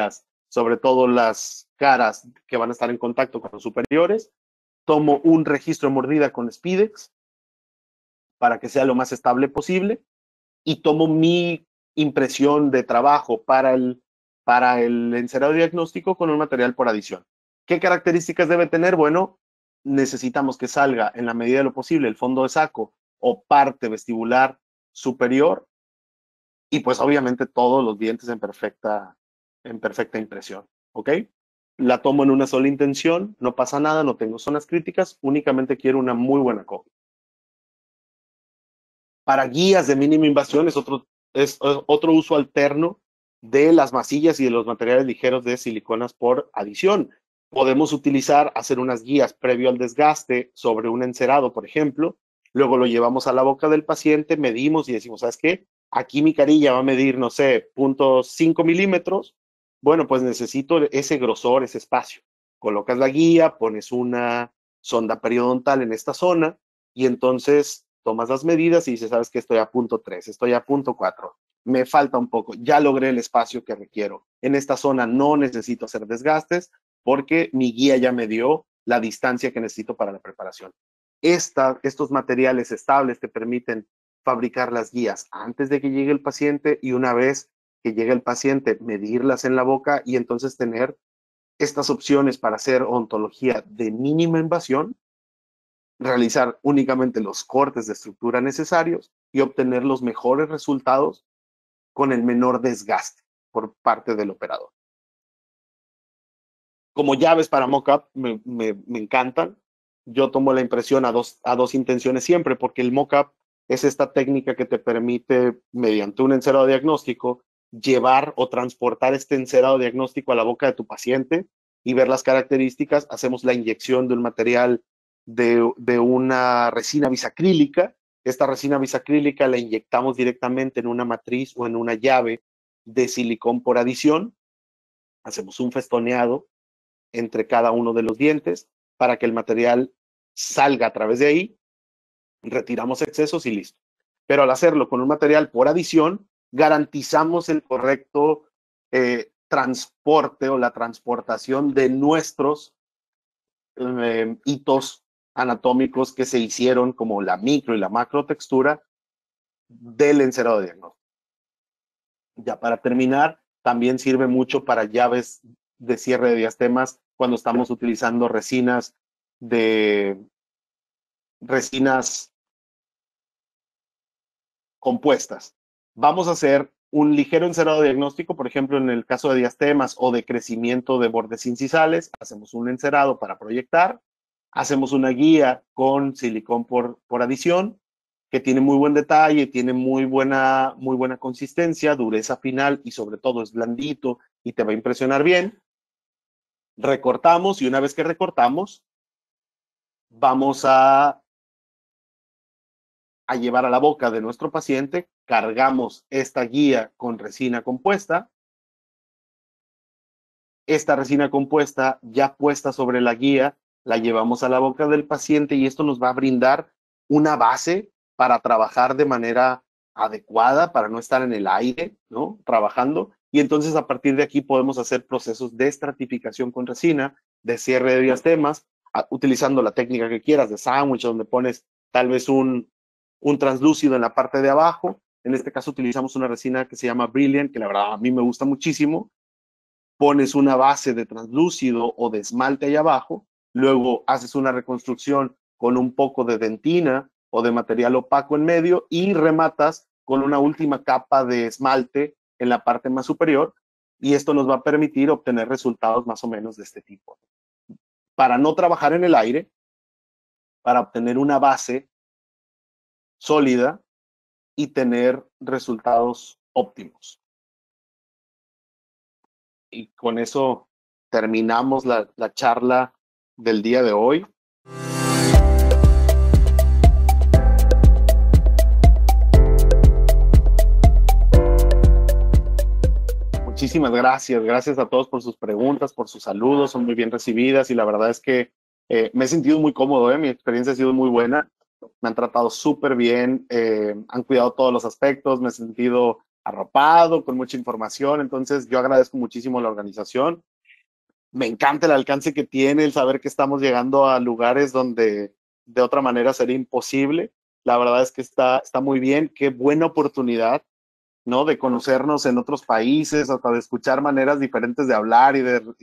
sobre todo las caras que van a estar en contacto con los superiores. Tomo un registro de mordida con Spidex para que sea lo más estable posible y tomo mi impresión de trabajo para el encerado diagnóstico con un material por adición. ¿Qué características debe tener? Bueno, necesitamos que salga en la medida de lo posible el fondo de saco o parte vestibular superior y pues obviamente todos los dientes en perfecta impresión, ¿ok? La tomo en una sola intención, no pasa nada, no tengo zonas críticas, únicamente quiero una muy buena copia. Para guías de mínima invasión es otro uso alterno de las masillas y de los materiales ligeros de siliconas por adición. Podemos hacer unas guías previo al desgaste sobre un encerado, por ejemplo, luego lo llevamos a la boca del paciente, medimos y decimos, ¿sabes qué? Aquí mi carilla va a medir, no sé, 0.5 milímetros. Bueno, pues necesito ese grosor, ese espacio. Colocas la guía, pones una sonda periodontal en esta zona y entonces tomas las medidas y dices, ¿sabes qué? Estoy a 0.3, estoy a 0.4, me falta un poco, ya logré el espacio que requiero. En esta zona no necesito hacer desgastes porque mi guía ya me dio la distancia que necesito para la preparación. Estos materiales estables te permiten fabricar las guías antes de que llegue el paciente y una vez que llegue el paciente, medirlas en la boca y entonces tener estas opciones para hacer odontología de mínima invasión, realizar únicamente los cortes de estructura necesarios y obtener los mejores resultados con el menor desgaste por parte del operador. Como llaves para mockup me encantan. Yo tomo la impresión a dos intenciones siempre, porque el mockup es esta técnica que te permite, mediante un encerado diagnóstico, llevar o transportar este encerado diagnóstico a la boca de tu paciente y ver las características. Hacemos la inyección de un material de una resina bisacrílica. Esta resina bisacrílica la inyectamos directamente en una matriz o en una llave de silicón por adición. Hacemos un festoneado entre cada uno de los dientes para que el material salga a través de ahí, retiramos excesos y listo. Pero al hacerlo con un material por adición, garantizamos el correcto transporte o la transportación de nuestros hitos anatómicos que se hicieron, como la micro y la macro textura del encerado de diagnóstico. Ya para terminar, también sirve mucho para llaves de cierre de diastemas cuando estamos utilizando resinas compuestas. Vamos a hacer un ligero encerado diagnóstico, por ejemplo, en el caso de diastemas o de crecimiento de bordes incisales, hacemos un encerado para proyectar, hacemos una guía con silicón por adición, que tiene muy buen detalle, tiene muy buena consistencia, dureza final y sobre todo es blandito y te va a impresionar bien. Recortamos y una vez que recortamos, vamos a llevar a la boca de nuestro paciente, cargamos esta guía con resina compuesta. Esta resina compuesta ya puesta sobre la guía, la llevamos a la boca del paciente y esto nos va a brindar una base para trabajar de manera adecuada, para no estar en el aire, ¿no? Trabajando. Y entonces a partir de aquí podemos hacer procesos de estratificación con resina, de cierre de diastemas, utilizando la técnica que quieras de sándwich, donde pones tal vez un translúcido en la parte de abajo. En este caso utilizamos una resina que se llama Brilliant, que la verdad a mí me gusta muchísimo. Pones una base de translúcido o de esmalte ahí abajo, luego haces una reconstrucción con un poco de dentina o de material opaco en medio y rematas con una última capa de esmalte en la parte más superior, y esto nos va a permitir obtener resultados más o menos de este tipo. Para no trabajar en el aire, para obtener una base sólida y tener resultados óptimos. Y con eso terminamos la charla del día de hoy. Muchísimas gracias a todos por sus preguntas, por sus saludos, son muy bien recibidas y la verdad es que me he sentido muy cómodo, mi experiencia ha sido muy buena, me han tratado súper bien, han cuidado todos los aspectos, me he sentido arropado, con mucha información, entonces yo agradezco muchísimo la organización, me encanta el alcance que tiene, el saber que estamos llegando a lugares donde de otra manera sería imposible, la verdad es que está muy bien, qué buena oportunidad, ¿no? De conocernos en otros países, hasta de escuchar maneras diferentes de hablar y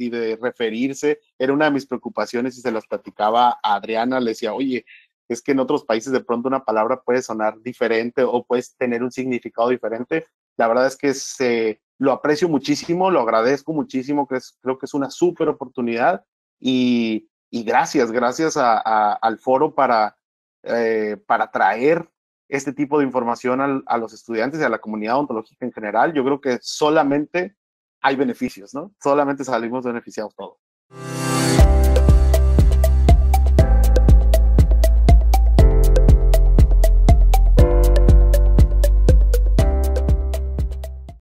de referirse. Era una de mis preocupaciones y se las platicaba a Adriana, le decía, oye, es que en otros países de pronto una palabra puede sonar diferente o puedes tener un significado diferente. La verdad es que lo aprecio muchísimo, lo agradezco muchísimo, creo que es una súper oportunidad y gracias al foro para traer este tipo de información a los estudiantes y a la comunidad odontológica en general. Yo creo que solamente hay beneficios, ¿no? Solamente salimos beneficiados todos.